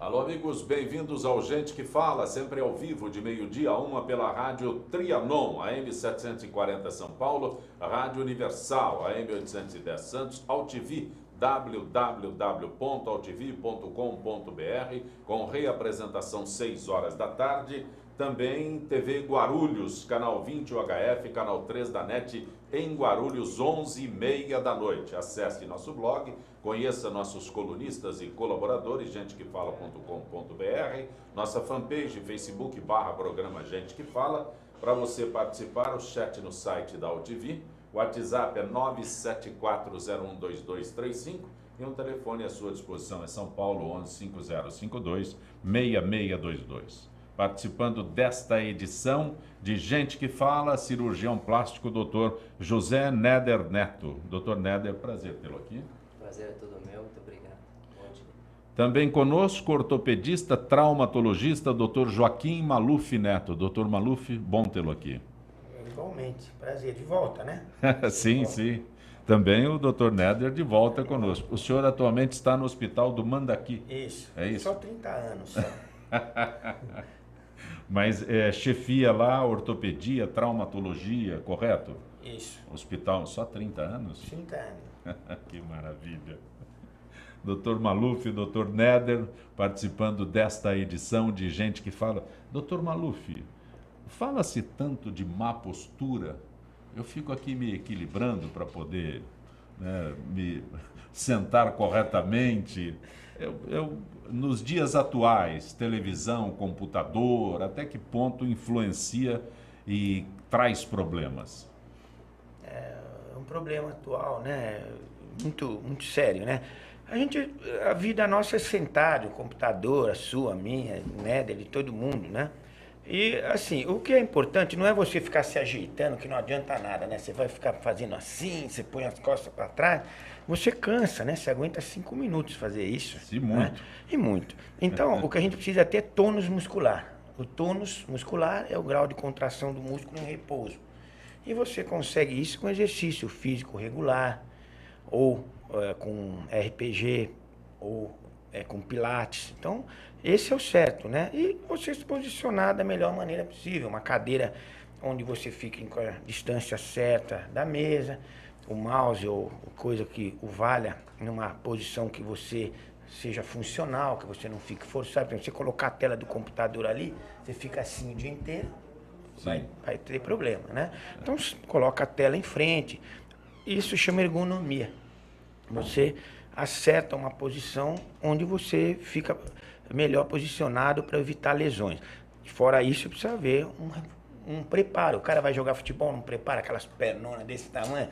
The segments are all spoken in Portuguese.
Alô, amigos, bem-vindos ao Gente que Fala, sempre ao vivo, de meio-dia a 1 pela Rádio Trianon, AM 740 São Paulo, Rádio Universal, AM 810 Santos, AltV, www.altv.com.br, com reapresentação 6 horas da tarde. Também TV Guarulhos, canal 20 UHF, canal 3 da NET, em Guarulhos, 11h30 da noite. Acesse nosso blog, conheça nossos colunistas e colaboradores, gentequefala.com.br, nossa fanpage, Facebook, /programa Gente que Fala. Para você participar, o chat no site da AltV, o WhatsApp é 974012235 e um telefone à sua disposição é São Paulo 115052-6622. Participando desta edição de Gente que Fala, cirurgião plástico, Dr. José Néder Neto. Dr. Néder, prazer tê-lo aqui. Prazer é todo meu, muito obrigado. Bom dia. Também conosco, ortopedista, traumatologista, Dr. Joaquim Maluf Neto. Dr. Maluf, bom tê-lo aqui. Igualmente, prazer, de volta, né? Sim, sim. Também o Dr. Néder de volta conosco. O senhor atualmente está no Hospital do Mandaqui. Isso. É isso? Só 30 anos. Só. Mas chefia lá, ortopedia, traumatologia, correto? Isso. Hospital, só 30 anos? 30 anos. Que maravilha. Dr. Maluf, Dr. Néder, participando desta edição de Gente que Fala. Dr. Maluf, fala-se tanto de má postura, eu fico aqui me equilibrando para poder, né, me sentar corretamente. Nos dias atuais, televisão, computador, até que ponto influencia e traz problemas? É um problema atual, né? Muito sério, né? A vida nossa é sentada, o computador, a sua, a minha, né, de todo mundo, né? E, assim, o que é importante não é você ficar se ajeitando, que não adianta nada, né? Você vai ficar fazendo assim, você põe as costas para trás, você cansa, né? Você aguenta 5 minutos fazer isso. E muito. Né? E muito. Então, o que a gente precisa ter é tônus muscular. O tônus muscular é o grau de contração do músculo em repouso. E você consegue isso com exercício físico regular, ou com RPG, ou com pilates. Então, esse é o certo, né? E você se posicionar da melhor maneira possível. Uma cadeira onde você fique com a distância certa da mesa, o mouse ou coisa que o valha numa posição que você seja funcional, que você não fique forçado. Por exemplo, você colocar a tela do computador ali, você fica assim o dia inteiro, vai ter problema, né? Então, coloca a tela em frente. Isso chama ergonomia. Você acerta uma posição onde você fica melhor posicionado para evitar lesões. Fora isso, precisa haver um preparo. O cara vai jogar futebol, não prepara aquelas pernonas desse tamanho.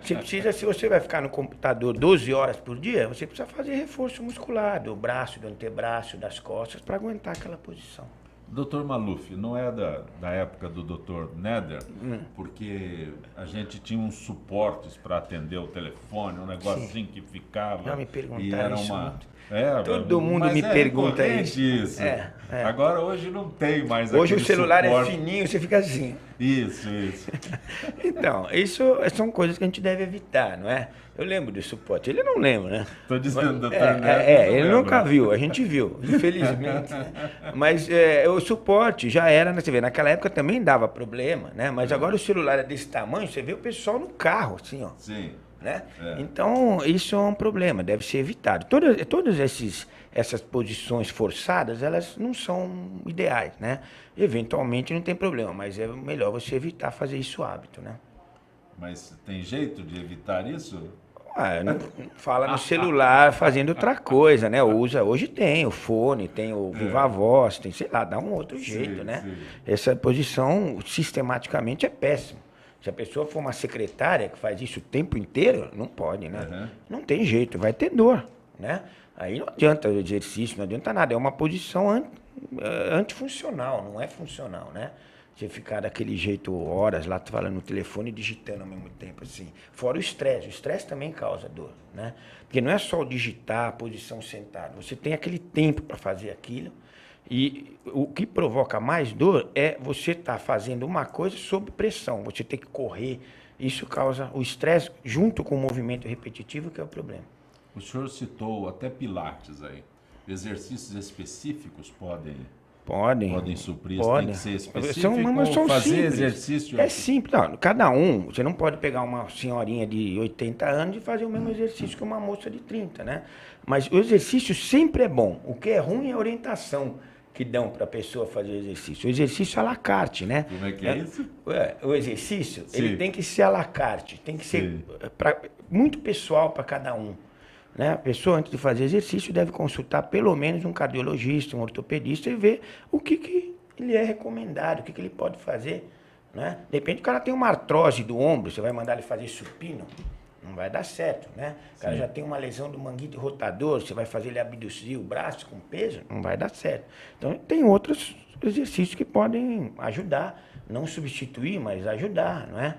Você precisa, se você vai ficar no computador 12 horas por dia, você precisa fazer reforço muscular do braço, do antebraço, das costas, para aguentar aquela posição. Dr. Maluf, não é da época do Dr. Néder, porque a gente tinha uns suportes para atender o telefone, um negocinho que ficava. Já me perguntaram e era isso uma. muito. Todo mundo me pergunta isso. Agora hoje não tem mais. Hoje o celular suporte. é fininho, você fica assim. Isso. Então, isso são coisas que a gente deve evitar, não é? Eu lembro do suporte, ele não lembra, né? Estou dizendo, Dr. Néder. Ele nunca viu, a gente viu, infelizmente. Né? Mas o suporte já era, você vê, naquela época também dava problema, né? Mas agora o celular é desse tamanho, você vê o pessoal no carro, assim, ó. Sim. Né? Então, isso é um problema, deve ser evitado. Todas essas posições forçadas, elas não são ideais, né? Eventualmente não tem problema, mas é melhor você evitar fazer isso hábito, né? Mas tem jeito de evitar isso? Não fala no celular fazendo outra coisa, né? Hoje tem o fone, tem o Viva Voz, tem, sei lá, dá um outro jeito, né? Sim. Essa posição, sistematicamente, é péssima. Se a pessoa for uma secretária que faz isso o tempo inteiro, não pode, né? Não tem jeito, vai ter dor, né? Aí não adianta o exercício, não adianta nada. É uma posição antifuncional, não é funcional, né? Você ficar daquele jeito horas lá falando no telefone e digitando ao mesmo tempo, assim. Fora o estresse também causa dor, né? Porque não é só o digitar, a posição sentada. Você tem aquele tempo para fazer aquilo. E o que provoca mais dor é você estar fazendo uma coisa sob pressão, você tem que correr, isso causa o estresse junto com o movimento repetitivo, que é o problema. O senhor citou até pilates aí. Exercícios específicos podem suprir, Podem. tem que ser específico, São fazer simples. exercício... É simples. Não, cada um, você não pode pegar uma senhorinha de 80 anos e fazer o mesmo exercício que uma moça de 30, né? Mas o exercício sempre é bom. O que é ruim é a orientação que dão para a pessoa fazer o exercício. O exercício à la carte, né? Como é que é isso? O exercício, Sim. ele tem que ser à la carte, tem que ser muito pessoal para cada um. Né? A pessoa, antes de fazer exercício, deve consultar pelo menos um cardiologista, um ortopedista e ver o que ele é recomendado, o que ele pode fazer. Né? De repente o cara tem uma artrose do ombro, você vai mandar ele fazer supino, não vai dar certo. Né? O cara já tem uma lesão do manguito rotador, você vai fazer ele abduzir o braço com peso, não vai dar certo. Então tem outros exercícios que podem ajudar, não substituir, mas ajudar, não é?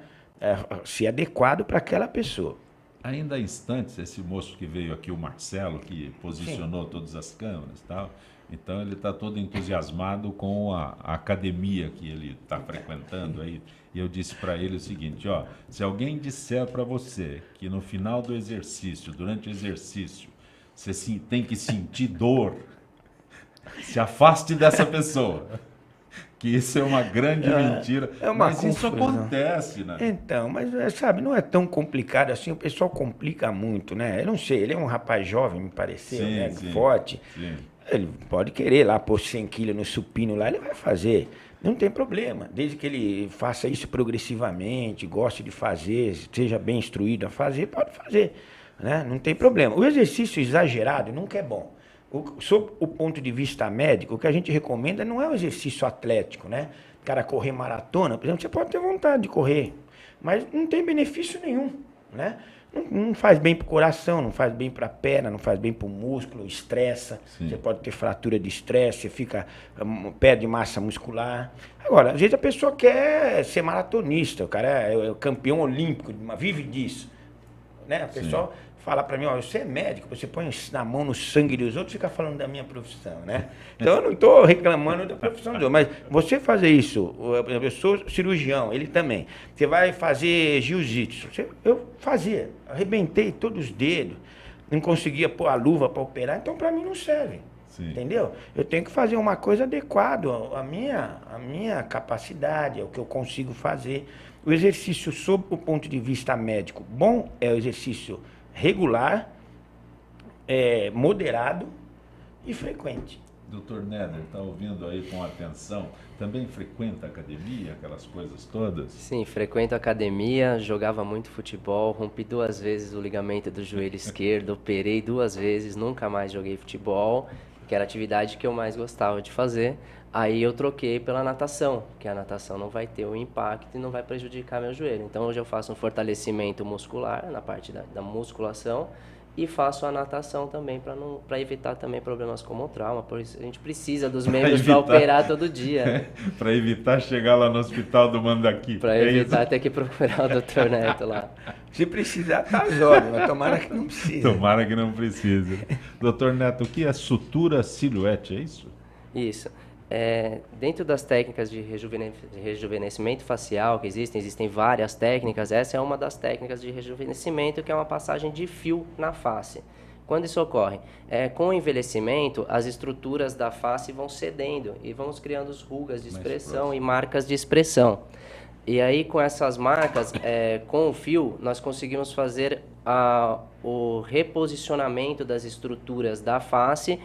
Ser adequado para aquela pessoa. Ainda há instantes, esse moço que veio aqui, o Marcelo, que posicionou todas as câmeras e tal, então ele está todo entusiasmado com a academia que ele está frequentando aí. E eu disse para ele o seguinte, ó, se alguém disser para você que no final do exercício, durante o exercício, você tem que sentir dor, se afaste dessa pessoa. Que isso é uma grande mentira, mas isso acontece, né? Então, mas sabe, não é tão complicado assim, o pessoal complica muito, né? Eu não sei, ele é um rapaz jovem, me pareceu, né? Forte. Sim. Ele pode querer lá pôr 100 quilos no supino lá, ele vai fazer, não tem problema, desde que ele faça isso progressivamente, goste de fazer, seja bem instruído a fazer, pode fazer, né? Não tem problema. O exercício exagerado nunca é bom. Sob o ponto de vista médico, o que a gente recomenda não é o exercício atlético, né? O cara correr maratona, por exemplo, você pode ter vontade de correr, mas não tem benefício nenhum, né? Não faz bem para o coração, não faz bem para a perna, não faz bem para o músculo, estressa. Sim. Você pode ter fratura de estresse, você perde massa muscular. Agora, às vezes a pessoa quer ser maratonista, o cara é campeão olímpico, vive disso, né? A pessoa fala para mim, ó, você é médico, você põe na mão no sangue dos outros e fica falando da minha profissão, né? Então eu não estou reclamando da profissão dos outros, mas você fazer isso, eu sou cirurgião, ele também, você vai fazer jiu-jitsu, eu fazia, arrebentei todos os dedos, não conseguia pôr a luva para operar, então para mim não serve. Sim. Entendeu? Eu tenho que fazer uma coisa adequada à minha capacidade, ao que eu consigo fazer. O exercício, sob o ponto de vista médico, bom é o exercício regular, moderado e frequente. Dr. Neder, está ouvindo aí com atenção, também frequenta a academia, aquelas coisas todas? Sim, frequento a academia, jogava muito futebol, rompi 2 vezes o ligamento do joelho esquerdo, operei 2 vezes, nunca mais joguei futebol, que era a atividade que eu mais gostava de fazer. Aí eu troquei pela natação, que a natação não vai ter o impacto e não vai prejudicar meu joelho. Então hoje eu faço um fortalecimento muscular na parte da musculação e faço a natação também para evitar também problemas como o trauma. Por isso a gente precisa dos membros para operar todo dia. Para evitar chegar lá no hospital do Mandaqui. Para evitar ter que procurar o Dr. Neto lá. Se precisar, tá jovem, mas tomara que não precise. Tomara que não precise. Dr. Neto, o que é sutura silhuete, é isso? Isso. Dentro das técnicas de rejuvenescimento facial que existem várias técnicas, essa é uma das técnicas de rejuvenescimento, que é uma passagem de fio na face. Quando isso ocorre? Com o envelhecimento, as estruturas da face vão cedendo e vamos criando rugas de expressão e marcas de expressão. E aí, com essas marcas, com o fio, nós conseguimos fazer o reposicionamento das estruturas da face,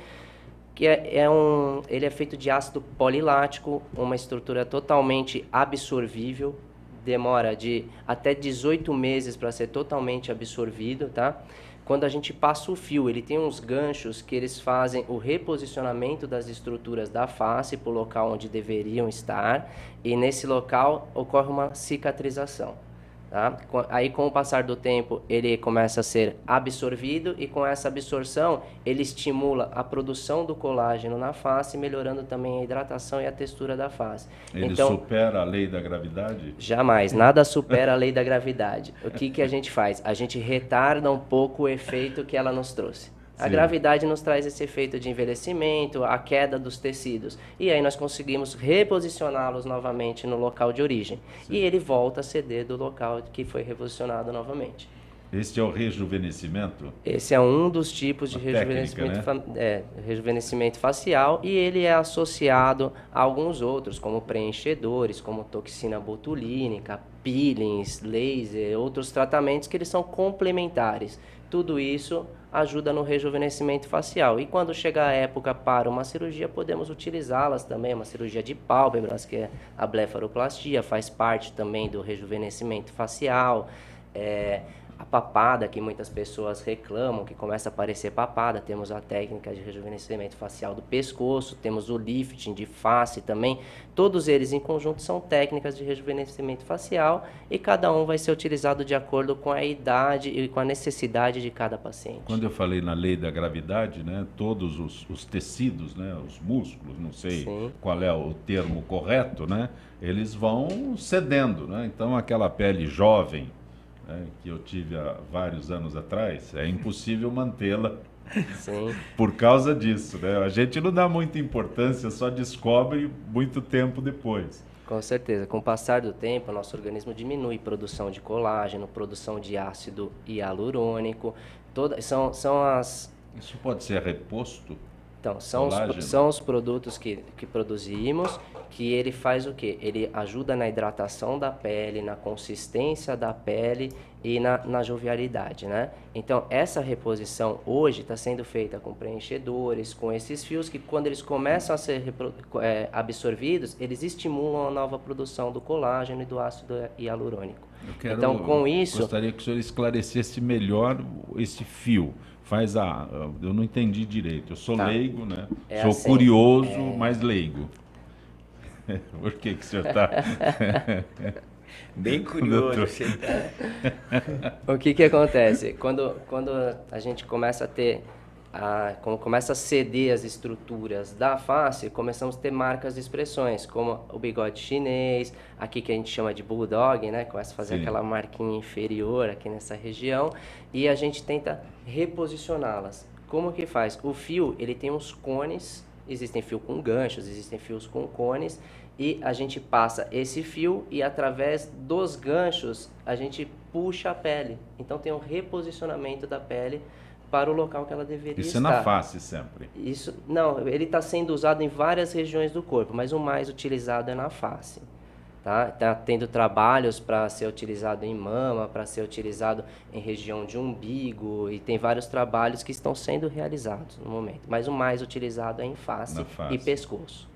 que ele é feito de ácido polilático, uma estrutura totalmente absorvível, demora de até 18 meses para ser totalmente absorvido, tá? Quando a gente passa o fio, ele tem uns ganchos que eles fazem o reposicionamento das estruturas da face para o local onde deveriam estar, e nesse local ocorre uma cicatrização. Tá? Aí, com o passar do tempo, ele começa a ser absorvido e com essa absorção, ele estimula a produção do colágeno na face, melhorando também a hidratação e a textura da face. Ele supera a lei da gravidade? Jamais, nada supera a lei da gravidade. O que a gente faz? A gente retarda um pouco o efeito que ela nos trouxe. A gravidade nos traz esse efeito de envelhecimento, a queda dos tecidos. E aí nós conseguimos reposicioná-los novamente no local de origem. Sim. E ele volta a ceder do local que foi reposicionado novamente. Este é o rejuvenescimento? Esse é um dos tipos de Uma técnica, rejuvenescimento, né? rejuvenescimento facial, e ele é associado a alguns outros, como preenchedores, como toxina botulínica, peelings, laser, outros tratamentos que eles são complementares. Tudo isso ajuda no rejuvenescimento facial. E quando chega a época para uma cirurgia, podemos utilizá-las também, uma cirurgia de pálpebras, que é a blefaroplastia, faz parte também do rejuvenescimento facial. A papada, que muitas pessoas reclamam, que começa a aparecer papada, temos a técnica de rejuvenescimento facial do pescoço, temos o lifting de face também, todos eles em conjunto são técnicas de rejuvenescimento facial e cada um vai ser utilizado de acordo com a idade e com a necessidade de cada paciente. Quando eu falei na lei da gravidade, né, todos os tecidos, né, os músculos, não sei Sim. qual é o termo correto, né, eles vão cedendo, né? Então aquela pele jovem, que eu tive há vários anos atrás, é impossível mantê-la Sim. por causa disso, né? A gente não dá muita importância, só descobre muito tempo depois. Com certeza. Com o passar do tempo, o nosso organismo diminui produção de colágeno, produção de ácido hialurônico. São as... Isso pode ser reposto? Então, Colágeno? são os produtos que produzimos, que ele faz o quê? Ele ajuda na hidratação da pele, na consistência da pele e na jovialidade, né? Então, essa reposição hoje está sendo feita com preenchedores, com esses fios que quando eles começam a ser absorvidos, eles estimulam a nova produção do colágeno e do ácido hialurônico. Então, com isso... Gostaria que o senhor esclarecesse melhor esse fio. Eu não entendi direito. Eu sou leigo, né? Sou assim, curioso, mas leigo. Por que o senhor está... Bem curioso. O que acontece? Quando a gente começa a ter... Quando começa a ceder as estruturas da face, começamos a ter marcas de expressões, como o bigode chinês, aqui que a gente chama de bulldog, né? Começa a fazer Sim. aquela marquinha inferior aqui nessa região, e a gente tenta reposicioná-las. Como que faz? O fio, ele tem uns cones, existem fio com ganchos, existem fios com cones, e a gente passa esse fio e através dos ganchos a gente puxa a pele. Então tem um reposicionamento da pele para o local que ela deveria Isso estar. é na face sempre? Isso, não, ele está sendo usado em várias regiões do corpo, mas o mais utilizado é na face. Tá tendo trabalhos para ser utilizado em mama, para ser utilizado em região de umbigo, e tem vários trabalhos que estão sendo realizados no momento. Mas o mais utilizado é em face e pescoço.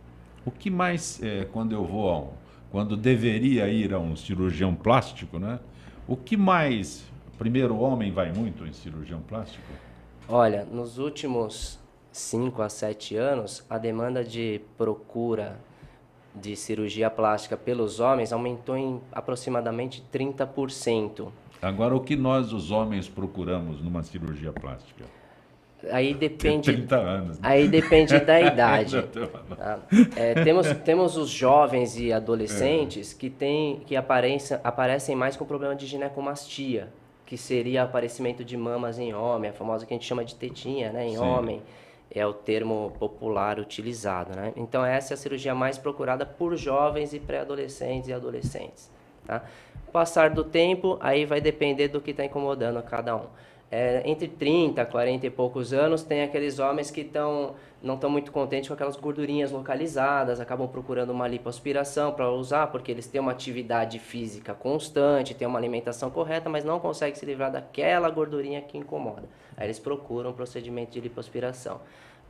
O que mais, quando deveria ir a um cirurgião plástico, né? O que mais, primeiro, o homem vai muito em cirurgião plástico? Olha, nos últimos 5 a 7 anos, a demanda de procura de cirurgia plástica pelos homens aumentou em aproximadamente 30%. Agora, o que nós, os homens, procuramos numa cirurgia plástica? Aí depende, 30 anos. Né? Aí depende da idade. Tá? Temos os jovens e adolescentes que aparecem mais com problema de ginecomastia, que seria aparecimento de mamas em homem, a famosa que a gente chama de tetinha, né, em homem. É o termo popular utilizado, né? Então essa é a cirurgia mais procurada por jovens e pré-adolescentes e adolescentes. Tá? O passar do tempo, aí vai depender do que está incomodando cada um. Entre 30, 40 e poucos anos, tem aqueles homens que não estão muito contentes com aquelas gordurinhas localizadas, acabam procurando uma lipoaspiração para usar, porque eles têm uma atividade física constante, têm uma alimentação correta, mas não conseguem se livrar daquela gordurinha que incomoda. Aí eles procuram um procedimento de lipoaspiração.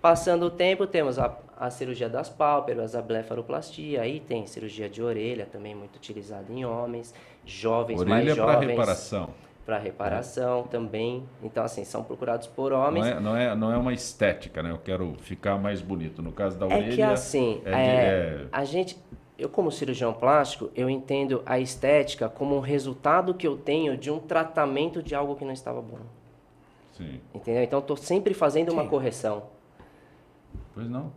Passando o tempo, temos a cirurgia das pálpebras, a blefaroplastia, aí tem cirurgia de orelha, também muito utilizada em homens, jovens, mais jovens. Orelha para reparação. Para reparação também. Então, assim, são procurados por homens. Não é uma estética, né? Eu quero ficar mais bonito. No caso da orelha... É que assim, eu como cirurgião plástico, eu entendo a estética como um resultado que eu tenho de um tratamento de algo que não estava bom. Sim. Entendeu? Então, eu estou sempre fazendo uma correção. Pois não.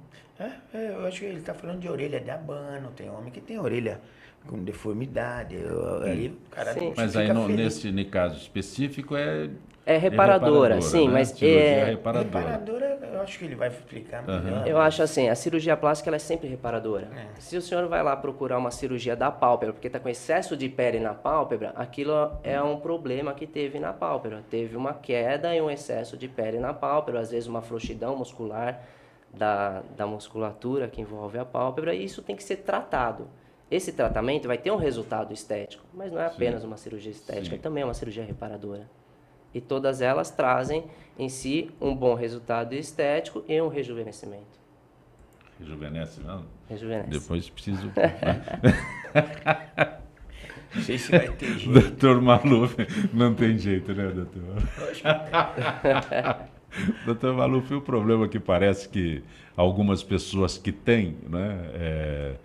Eu acho que ele está falando de orelha de abano, tem homem que tem orelha com deformidade, aí o cara Sim. não Mas fica aí feliz. nesse caso específico É reparadora, sim, né? mas Cirurgia reparadora. Reparadora, eu acho que ele vai explicar melhor. eu acho assim, a cirurgia plástica ela é sempre reparadora. É. Se o senhor vai lá procurar uma cirurgia da pálpebra, porque está com excesso de pele na pálpebra, aquilo é um problema que teve na pálpebra. Teve uma queda e um excesso de pele na pálpebra, às vezes uma frouxidão muscular da musculatura que envolve a pálpebra, e isso tem que ser tratado. Esse tratamento vai ter um resultado estético, mas não é apenas uma cirurgia estética, Sim. também é uma cirurgia reparadora. E todas elas trazem em si um bom resultado estético e um rejuvenescimento. Rejuvenesce, não? Rejuvenesce. Depois preciso... Não sei se vai ter jeito. Doutor Maluf, não tem jeito, né, doutor? Doutor Maluf, o problema é que parece que algumas pessoas que têm, né,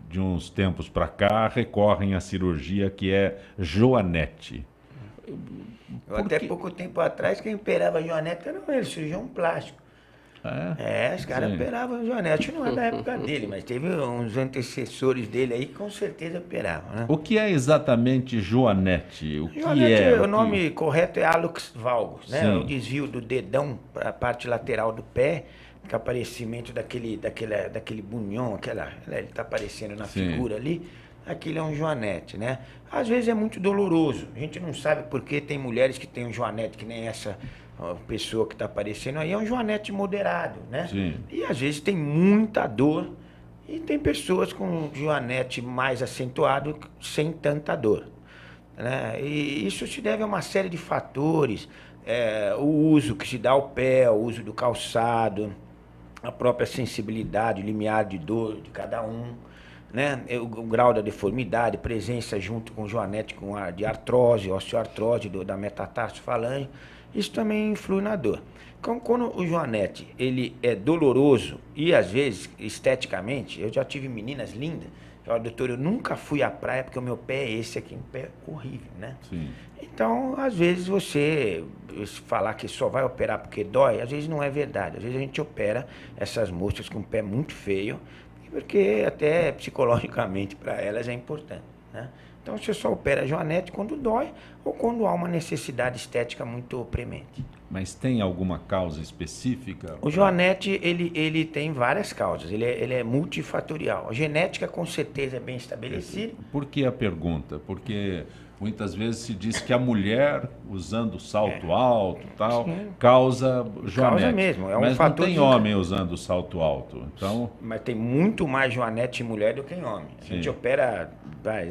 de uns tempos para cá, recorrem à cirurgia que é joanete. Até pouco tempo atrás, quem operava joanete era ele, cirurgião plástico. Os caras Sim. operavam joanete, não é da época dele, mas teve uns antecessores dele aí que com certeza operavam, né? O que é exatamente joanete? O que Joanete, é? o nome correto é hallux valgus, né? Sim. O desvio do dedão para a parte lateral do pé, com aparecimento daquele bunhão, ele está aparecendo na Sim. figura ali, aquilo é um joanete, né? Às vezes é muito doloroso, a gente não sabe por que tem mulheres que têm um joanete que nem essa pessoa que está aparecendo aí, é um joanete moderado, né? Sim. E às vezes tem muita dor, e tem pessoas com joanete mais acentuado sem tanta dor, né? E isso se deve a uma série de fatores, o uso que se dá ao pé, o uso do calçado, a própria sensibilidade, o limiar de dor de cada um, né? O grau da deformidade, presença junto com joanete de artrose, osteoartrose da metatarsofalange, isso também influi na dor. Então, quando o joanete ele é doloroso e às vezes esteticamente, eu já tive meninas lindas, falaram, doutor, eu nunca fui à praia porque o meu pé é esse aqui, um pé horrível, né? Sim. Então, às vezes você falar que só vai operar porque dói, às vezes não é verdade. Às vezes a gente opera essas moças com o pé muito feio, porque até psicologicamente para elas é importante, né? Então você só opera joanete quando dói ou quando há uma necessidade estética muito premente. Mas tem alguma causa específica? O joanete, ele tem várias causas, ele é multifatorial. A genética com certeza é bem estabelecida. Por que a pergunta? Porque muitas vezes se diz que a mulher, usando salto alto e tal, Sim. causa joanete. Causa mesmo, é um Mas fator não tem de- homem usando salto alto. Então, Mas tem muito mais joanete em mulher do que em homem. A gente Sim. opera,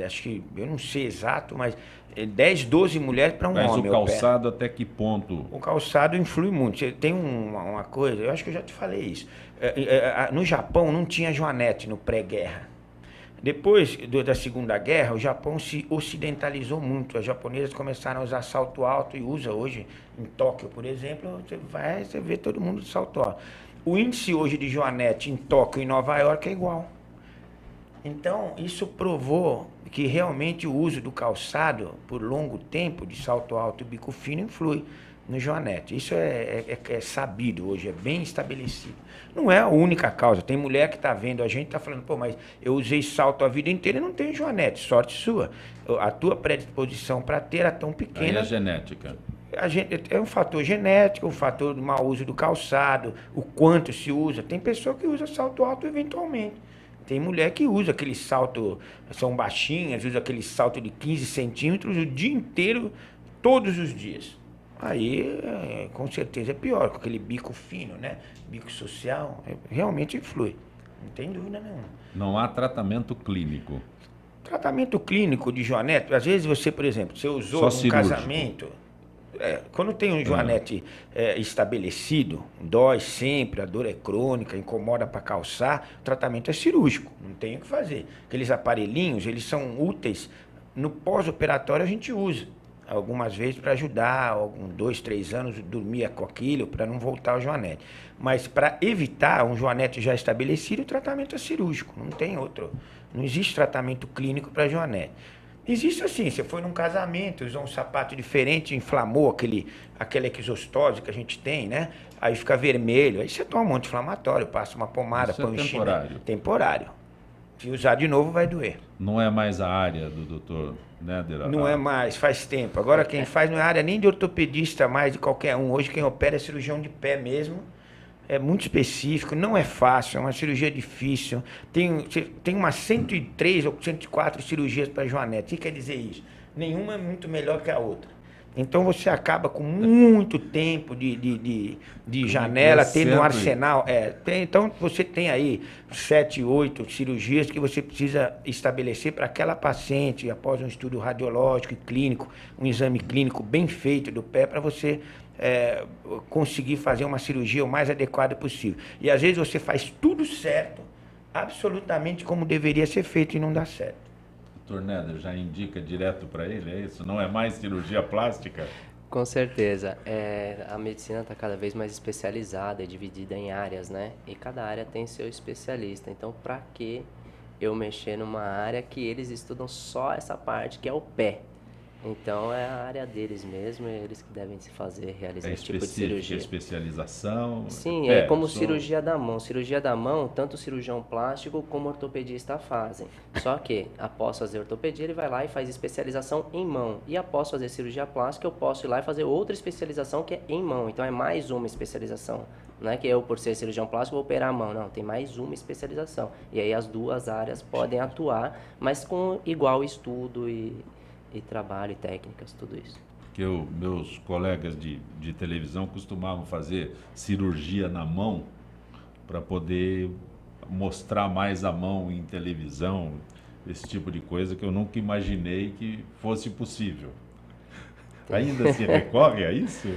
acho que, eu não sei exato, mas 10, 12 mulheres para um mas o homem. opera. calçado até que ponto? O calçado influi muito. Você tem uma coisa, eu acho que eu já te falei isso. No Japão não tinha joanete no pré-guerra. Depois da Segunda Guerra, o Japão se ocidentalizou muito. As japonesas começaram a usar salto alto e usa hoje em Tóquio, por exemplo, você vê todo mundo de salto alto. O índice hoje de joanete em Tóquio e em Nova York é igual. Então, isso provou que realmente o uso do calçado por longo tempo, de salto alto e bico fino, influi no joanete. Isso é sabido hoje, é bem estabelecido. Não é a única causa. Tem mulher que está vendo a gente, está falando, pô, mas eu usei salto a vida inteira e não tenho joanete. Sorte sua. A tua predisposição para ter era tão Aí pequena. a genética. É um fator genético, um fator do mau uso do calçado, o quanto se usa. Tem pessoa que usa salto alto eventualmente. Tem mulher que usa aquele salto, são baixinhas, usa aquele salto de 15 centímetros o dia inteiro, todos os dias. Aí, com certeza, é pior, com aquele bico fino, né? Bico social, realmente influi. Não tem dúvida nenhuma. Não há tratamento clínico. Tratamento clínico de joanete, às vezes você, por exemplo, você usou Só num cirúrgico. casamento, quando tem um joanete estabelecido, dói sempre, a dor é crônica, incomoda para calçar, o tratamento é cirúrgico, não tem o que fazer. Aqueles aparelhinhos, eles são úteis, no pós-operatório a gente usa, algumas vezes para ajudar, 2, 3 anos, dormia com aquilo, para não voltar ao joanete. Mas para evitar um joanete já estabelecido, o tratamento é cirúrgico, não tem outro. Não existe tratamento clínico para joanete. Existe assim, você foi num casamento, usou um sapato diferente, inflamou aquela exostose que a gente tem, né? Aí fica vermelho, aí você toma um anti-inflamatório, passa uma pomada, Isso é põe um temporário. temporário. Se usar de novo, vai doer. Não é mais a área do doutor Néder? Não é mais, faz tempo. Agora quem faz não é área nem de ortopedista mais, de qualquer um. Hoje quem opera é cirurgião de pé mesmo. É muito específico, não é fácil, é uma cirurgia difícil. Tem umas 103 ou 104 cirurgias para Joanete. O que quer dizer isso? Nenhuma é muito melhor que a outra. Então você acaba com muito tempo de janela, tendo um arsenal. Então você tem aí 7, 8 cirurgias que você precisa estabelecer para aquela paciente, após um estudo radiológico e clínico, um exame clínico bem feito do pé, para você conseguir fazer uma cirurgia o mais adequada possível. E às vezes você faz tudo certo, absolutamente como deveria ser feito e não dá certo. Doutor Néder, já indica direto para ele, é isso? Não é mais cirurgia plástica? Com certeza. A medicina está cada vez mais especializada e dividida em áreas, né? E cada área tem seu especialista. Então, para que eu mexer numa área que eles estudam só essa parte, que é o pé? Então, é a área deles mesmo, é eles que devem se realizar esse tipo de cirurgia. Especialização? Sim, é como cirurgia da mão. Cirurgia da mão, tanto o cirurgião plástico como o ortopedista fazem. Só que, após fazer ortopedia, ele vai lá e faz especialização em mão. E após fazer cirurgia plástica, eu posso ir lá e fazer outra especialização que é em mão. Então, é mais uma especialização. Não é que eu, por ser cirurgião plástico, vou operar a mão. Não, tem mais uma especialização. E aí as duas áreas podem atuar, mas com igual estudo e trabalho e técnicas, tudo isso. Porque meus colegas de televisão costumavam fazer cirurgia na mão para poder mostrar mais a mão em televisão, esse tipo de coisa que eu nunca imaginei que fosse possível. Ainda se recorre a isso?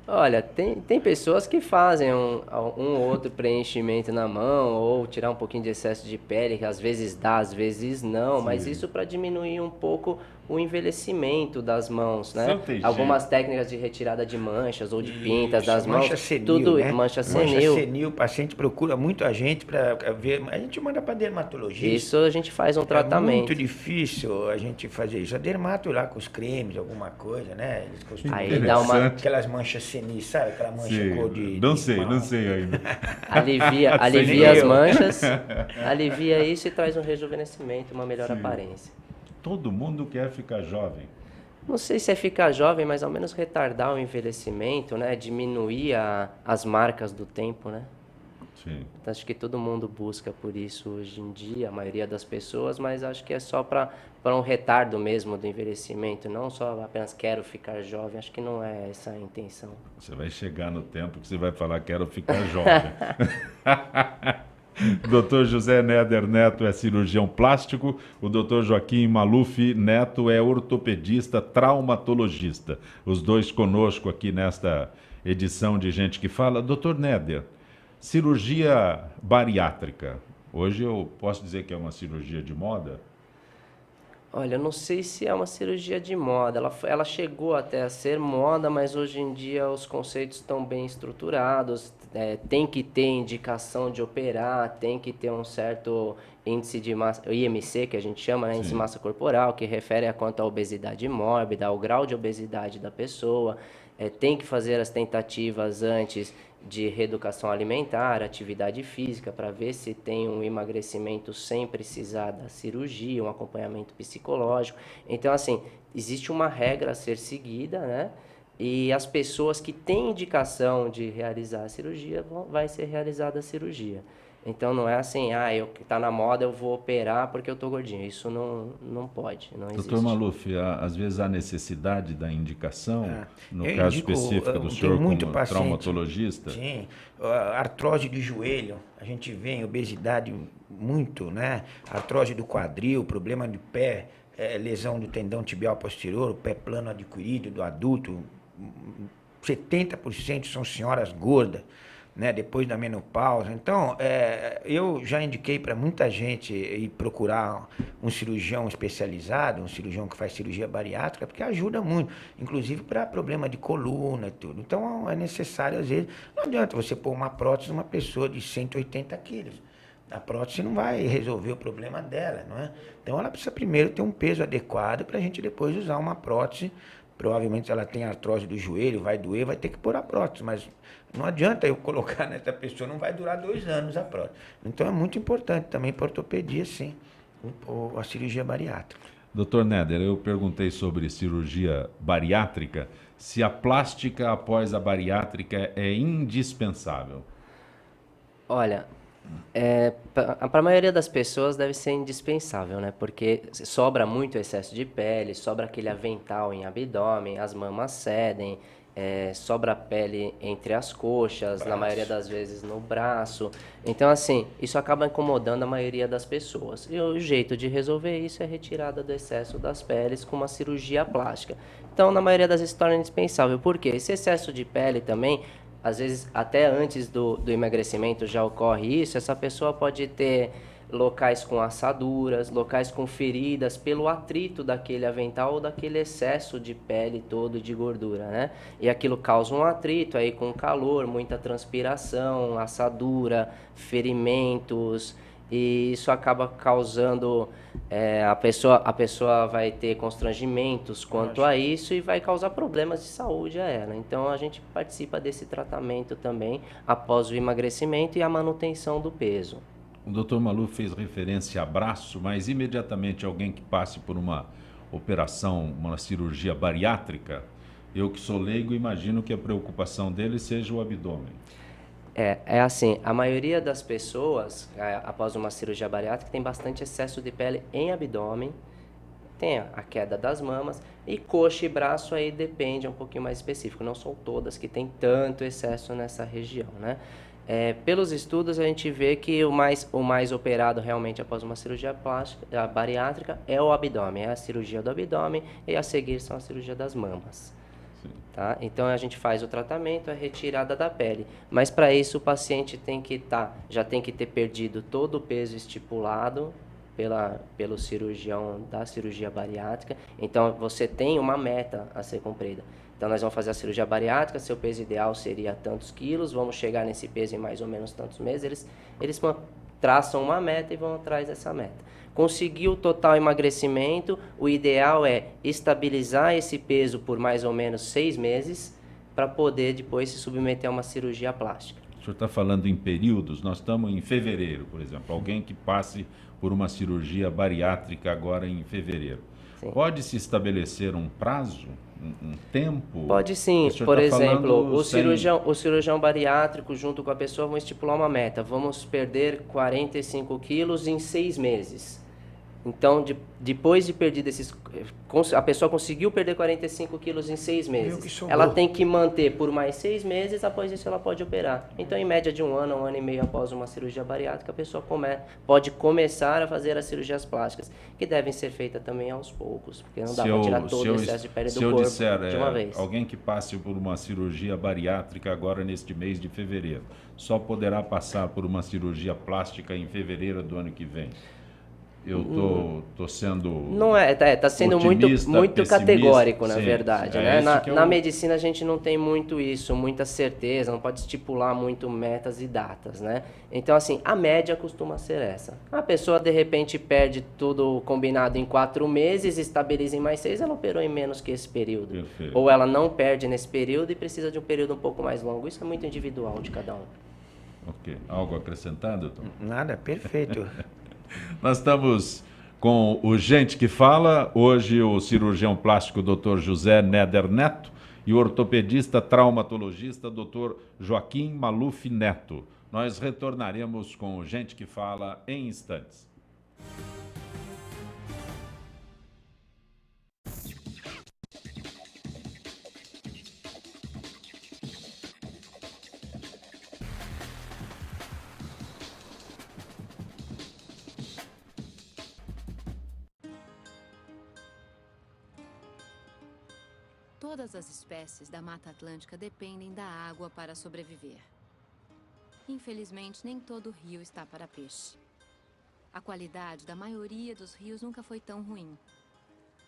Olha, tem pessoas que fazem um outro preenchimento na mão ou tirar um pouquinho de excesso de pele, que às vezes dá, às vezes não, Sim. Mas isso para diminuir um pouco o envelhecimento das mãos, né? Algumas técnicas de retirada de manchas ou de pintas das mãos, mancha senil, tudo né? mancha senil. Mancha senil, o paciente procura muito a gente para ver, a gente manda para dermatologista. Isso a gente faz um tratamento. É muito difícil a gente fazer isso. A dermato lá com os cremes, alguma coisa, né? Eles costumam aí dá uma aquelas manchas senis, sabe? Aquela mancha cor de não sei ainda. Alivia as manchas, alivia isso e traz um rejuvenescimento, uma melhor aparência. Todo mundo quer ficar jovem. Não sei se é ficar jovem, mas ao menos retardar o envelhecimento, né? Diminuir as marcas do tempo, né? Sim. Então, acho que todo mundo busca por isso hoje em dia, a maioria das pessoas, mas acho que é só para um retardo mesmo do envelhecimento, não só apenas quero ficar jovem, acho que não é essa a intenção. Você vai chegar no tempo que você vai falar quero ficar jovem. Dr. José Néder Neto é cirurgião plástico, o Dr. Joaquim Maluf Neto é ortopedista, traumatologista. Os dois conosco aqui nesta edição de Gente que Fala. Dr. Néder, cirurgia bariátrica, hoje eu posso dizer que é uma cirurgia de moda? Olha, eu não sei se é uma cirurgia de moda, ela chegou até a ser moda, mas hoje em dia os conceitos estão bem estruturados, tem que ter indicação de operar, tem que ter um certo índice de massa, IMC, que a gente chama, né, índice de massa corporal, que refere a quanto à obesidade mórbida, ao grau de obesidade da pessoa, tem que fazer as tentativas antes de reeducação alimentar, atividade física, para ver se tem um emagrecimento sem precisar da cirurgia, um acompanhamento psicológico. Então, assim, existe uma regra a ser seguida, né? E as pessoas que têm indicação de realizar a cirurgia, vai ser realizada a cirurgia. Então, não é assim, tá na moda, eu vou operar porque eu tô gordinho. Isso não pode, não existe. Doutor Maluf, às vezes há necessidade da indicação, no caso específico do senhor como traumatologista? Sim, artrose de joelho, a gente vê em obesidade muito, né? Artrose do quadril, problema de pé, lesão do tendão tibial posterior, o pé plano adquirido do adulto, 70% são senhoras gordas, né, depois da menopausa. Então, eu já indiquei para muita gente ir procurar um cirurgião especializado, um cirurgião que faz cirurgia bariátrica, porque ajuda muito, inclusive para problema de coluna e tudo. Então, é necessário, às vezes, não adianta você pôr uma prótese numa pessoa de 180 quilos. A prótese não vai resolver o problema dela, não é? Então ela precisa primeiro ter um peso adequado para a gente depois usar uma prótese. Provavelmente se ela tem artrose do joelho, vai doer, vai ter que pôr a prótese, mas não adianta eu colocar nessa pessoa, não vai durar 2 anos a prótese. Então é muito importante também para ortopedia, sim, a cirurgia bariátrica. Doutor Neder, eu perguntei sobre cirurgia bariátrica, se a plástica após a bariátrica é indispensável. Olha, para a maioria das pessoas deve ser indispensável, né? Porque sobra muito excesso de pele, sobra aquele avental em abdômen, as mamas cedem, sobra pele entre as coxas, na maioria das vezes no braço. Então, assim, isso acaba incomodando a maioria das pessoas. E o jeito de resolver isso é retirada do excesso das peles com uma cirurgia plástica. Então, na maioria das vezes, se torna indispensável. Por quê? Esse excesso de pele também, às vezes, até antes do emagrecimento já ocorre isso, essa pessoa pode ter locais com assaduras, locais com feridas pelo atrito daquele avental ou daquele excesso de pele todo de gordura, né? E aquilo causa um atrito aí com calor, muita transpiração, assadura, ferimentos, e isso acaba causando, a pessoa vai ter constrangimentos quanto a isso e vai causar problemas de saúde a ela. Então a gente participa desse tratamento também após o emagrecimento e a manutenção do peso. O Dr. Maluf fez referência a braço, mas imediatamente alguém que passe por uma operação, uma cirurgia bariátrica, eu que sou leigo imagino que a preocupação dele seja o abdômen. É assim, a maioria das pessoas, após uma cirurgia bariátrica, tem bastante excesso de pele em abdômen, tem a queda das mamas, e coxa e braço aí depende, é um pouquinho mais específico, não são todas que tem tanto excesso nessa região, né? Pelos estudos a gente vê que o mais operado realmente após uma cirurgia plástica, a bariátrica, é o abdômen, é a cirurgia do abdômen, e a seguir são a cirurgia das mamas. Tá? Então a gente faz o tratamento, a retirada da pele, mas para isso o paciente já tem que ter perdido todo o peso estipulado pelo cirurgião da cirurgia bariátrica. Então você tem uma meta a ser cumprida. Então nós vamos fazer a cirurgia bariátrica, seu peso ideal seria tantos quilos, vamos chegar nesse peso em mais ou menos tantos meses. Eles traçam uma meta e vão atrás dessa meta. Conseguiu o total emagrecimento, o ideal é estabilizar esse peso por mais ou menos 6 meses para poder depois se submeter a uma cirurgia plástica. O senhor está falando em períodos, nós estamos em fevereiro, por exemplo, alguém que passe por uma cirurgia bariátrica agora em fevereiro. Sim. Pode-se estabelecer um prazo, um tempo? Pode sim, por exemplo, o cirurgião bariátrico junto com a pessoa vão estipular uma meta, vamos perder 45 quilos em 6 meses. Então, depois de perder a pessoa conseguiu perder 45 quilos em 6 meses. Ela tem que manter por mais 6 meses, após isso ela pode operar. Então, em média de um ano e meio após uma cirurgia bariátrica, a pessoa pode começar a fazer as cirurgias plásticas, que devem ser feitas também aos poucos, porque não dá para tirar todo o excesso de pele do corpo de uma vez. Alguém que passe por uma cirurgia bariátrica agora neste mês de fevereiro, só poderá passar por uma cirurgia plástica em fevereiro do ano que vem. Eu tô sendo não tá sendo muito categórico, na verdade, né? Na medicina a gente não tem muito isso, muita certeza, não pode estipular muito metas e datas, né? Então, assim, a média costuma ser essa. A pessoa, de repente, perde tudo combinado em 4 meses, estabiliza em mais 6, ela operou em menos que esse período. Perfeito. Ou ela não perde nesse período e precisa de um período um pouco mais longo. Isso é muito individual de cada um. Ok. Algo acrescentado, doutor? Nada, perfeito. Nós estamos com o Gente que Fala, hoje o cirurgião plástico Dr. José Neder Neto e o ortopedista traumatologista Dr. Joaquim Maluf Neto. Nós retornaremos com o Gente que Fala em instantes. Todas as espécies da Mata Atlântica dependem da água para sobreviver. Infelizmente, nem todo rio está para peixe. A qualidade da maioria dos rios nunca foi tão ruim.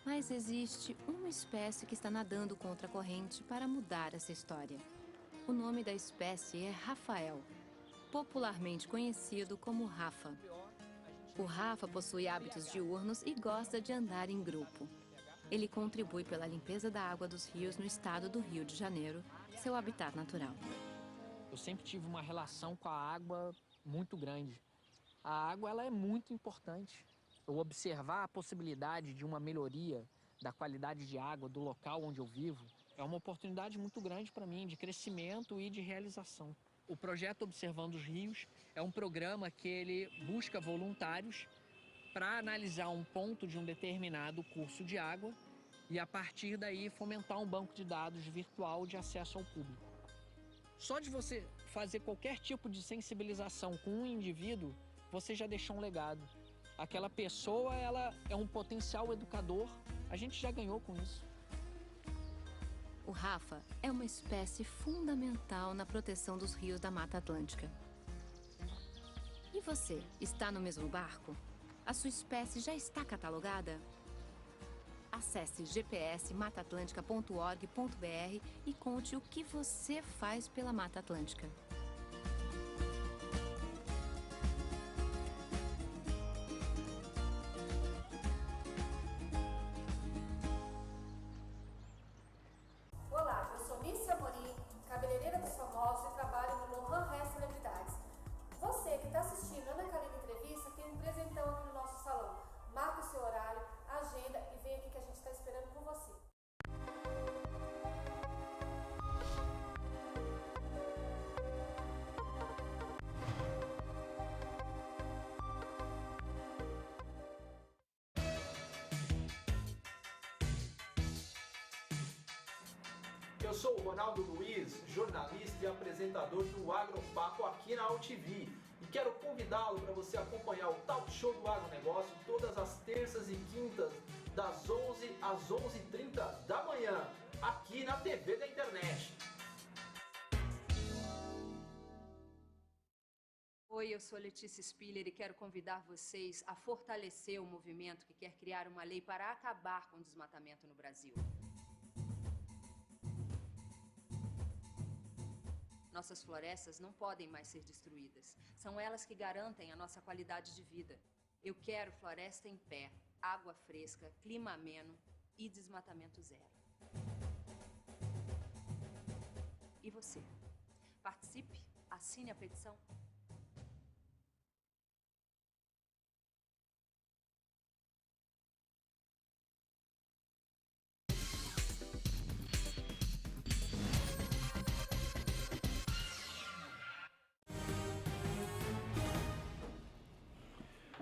Mas existe uma espécie que está nadando contra a corrente para mudar essa história. O nome da espécie é Rafael. popularmente conhecido como Rafa. O Rafa possui hábitos diurnos e gosta de andar em grupo. Ele contribui pela limpeza da água dos rios no estado do Rio de Janeiro, seu habitat natural. Eu sempre tive uma relação com a água muito grande. A água ela é muito importante. Eu observar a possibilidade de uma melhoria da qualidade de água do local onde eu vivo é uma oportunidade muito grande para mim de crescimento e de realização. O projeto Observando os Rios é um programa que ele busca voluntários para analisar um ponto de um determinado curso de água e, a partir daí, fomentar um banco de dados virtual de acesso ao público. Só de você fazer qualquer tipo de sensibilização com um indivíduo, você já deixou um legado. Aquela pessoa, ela é um potencial educador, a gente já ganhou com isso. O Rafa é uma espécie fundamental na proteção dos rios da Mata Atlântica. E você, está no mesmo barco? A sua espécie já está catalogada? Acesse gpsmataatlantica.org.br e conte o que você faz pela Mata Atlântica. Olá, eu sou Missy Amorim, cabeleireira dos famosos e trabalho no Lohan Hair Celebridades. Você que está assistindo Ana Karina Entrevista tem um presentão aqui no nosso salão. Marque o seu horário, agenda e vem aqui que a gente está esperando por você. Eu sou o Ronaldo Luiz, jornalista e apresentador do Agropapo aqui na UTV. E quero convidá-lo para você acompanhar o Talk Show do Agronegócio todas as terças e quintas, das 11 às 11h30 da manhã, aqui na TV da internet. Oi, eu sou Letícia Spiller e quero convidar vocês a fortalecer o movimento que quer criar uma lei para acabar com o desmatamento no Brasil. Nossas florestas não podem mais ser destruídas. São elas que garantem a nossa qualidade de vida. Eu quero floresta em pé, água fresca, clima ameno e desmatamento zero. E você? Participe, assine a petição.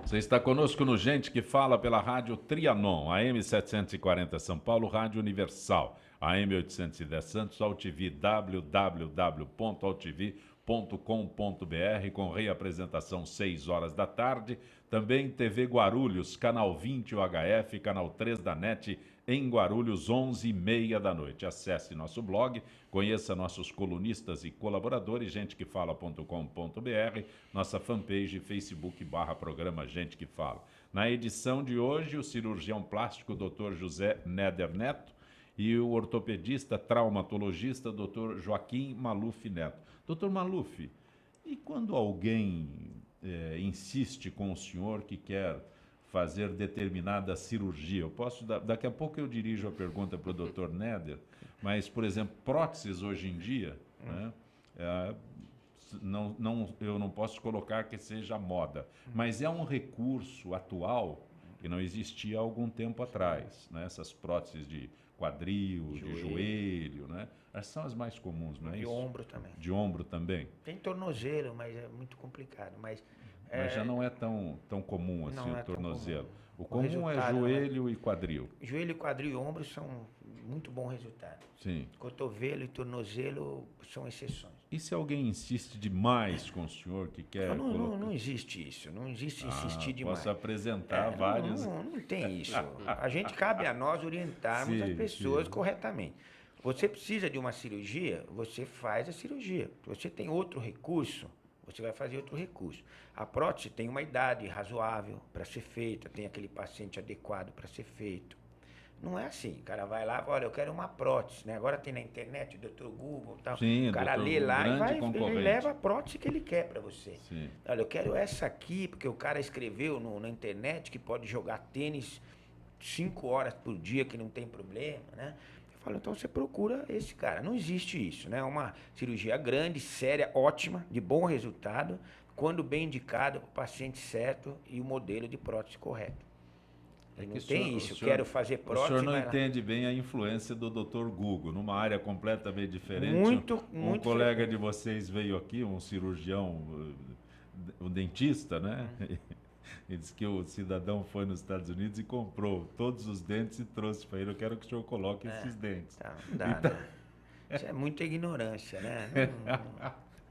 Você está conosco no Gente que Fala pela Rádio Trianon, AM 740 São Paulo, Rádio Universal, AM 810 Santos, AltV, www.altv.com.br, com reapresentação 6 horas da tarde. Também TV Guarulhos, canal 20 UHF, canal 3 da NET, em Guarulhos, 11h30 da noite. Acesse nosso blog, conheça nossos colunistas e colaboradores, gentequefala.com.br, nossa fanpage Facebook/programa Gente que Fala. Na edição de hoje, o cirurgião plástico Dr. José Néder Neto e o ortopedista traumatologista Dr. Joaquim Maluf Neto. Dr. Maluf, e quando alguém insiste com o senhor que quer fazer determinada cirurgia? Eu posso, daqui a pouco eu dirijo a pergunta para o Dr. Néder, mas, por exemplo, próteses hoje em dia, né, eu não posso colocar que seja moda, mas é um recurso atual que não existia há algum tempo atrás, né? Essas próteses de quadril, de joelho, né? Essas são as mais comuns, não é isso? De ombro também. De ombro também. Tem tornozelo, mas é muito complicado. Mas já não é tão comum assim o tornozelo. O comum é resultado, joelho e quadril. Joelho, quadril e ombro são muito bom resultado. Sim. Cotovelo e tornozelo são exceções. E se alguém insiste demais com o senhor que quer Não existe isso. Não existe insistir demais. Posso apresentar vários... Não tem isso. A gente, cabe a nós orientarmos as pessoas corretamente. Você precisa de uma cirurgia, você faz a cirurgia. Se você tem outro recurso, você vai fazer outro recurso. A prótese tem uma idade razoável para ser feita, tem aquele paciente adequado para ser feito. Não é assim. O cara vai lá, olha, eu quero uma prótese, né? Agora tem na internet o Dr. Google e tal. Sim, o cara Dr. lê lá e grande concorrente. ele leva a prótese que ele quer para você. Sim. Olha, eu quero essa aqui, porque o cara escreveu na internet que pode jogar tênis 5 horas por dia, que não tem problema, né? Eu falo, então você procura esse cara. Não existe isso, né? É uma cirurgia grande, séria, ótima, de bom resultado, quando bem indicado para o paciente certo e o modelo de prótese correto. É Não que tem isso, quero fazer prótese. O senhor não vai lá. entende bem a influência do Dr. Google, numa área completamente diferente. Muito colega de vocês veio aqui, um cirurgião, um dentista, né? Ele disse que o cidadão foi nos Estados Unidos e comprou todos os dentes e trouxe para ele. Eu quero que o senhor coloque esses dentes. Tá, não dá, Então- né? Isso é muita ignorância, né?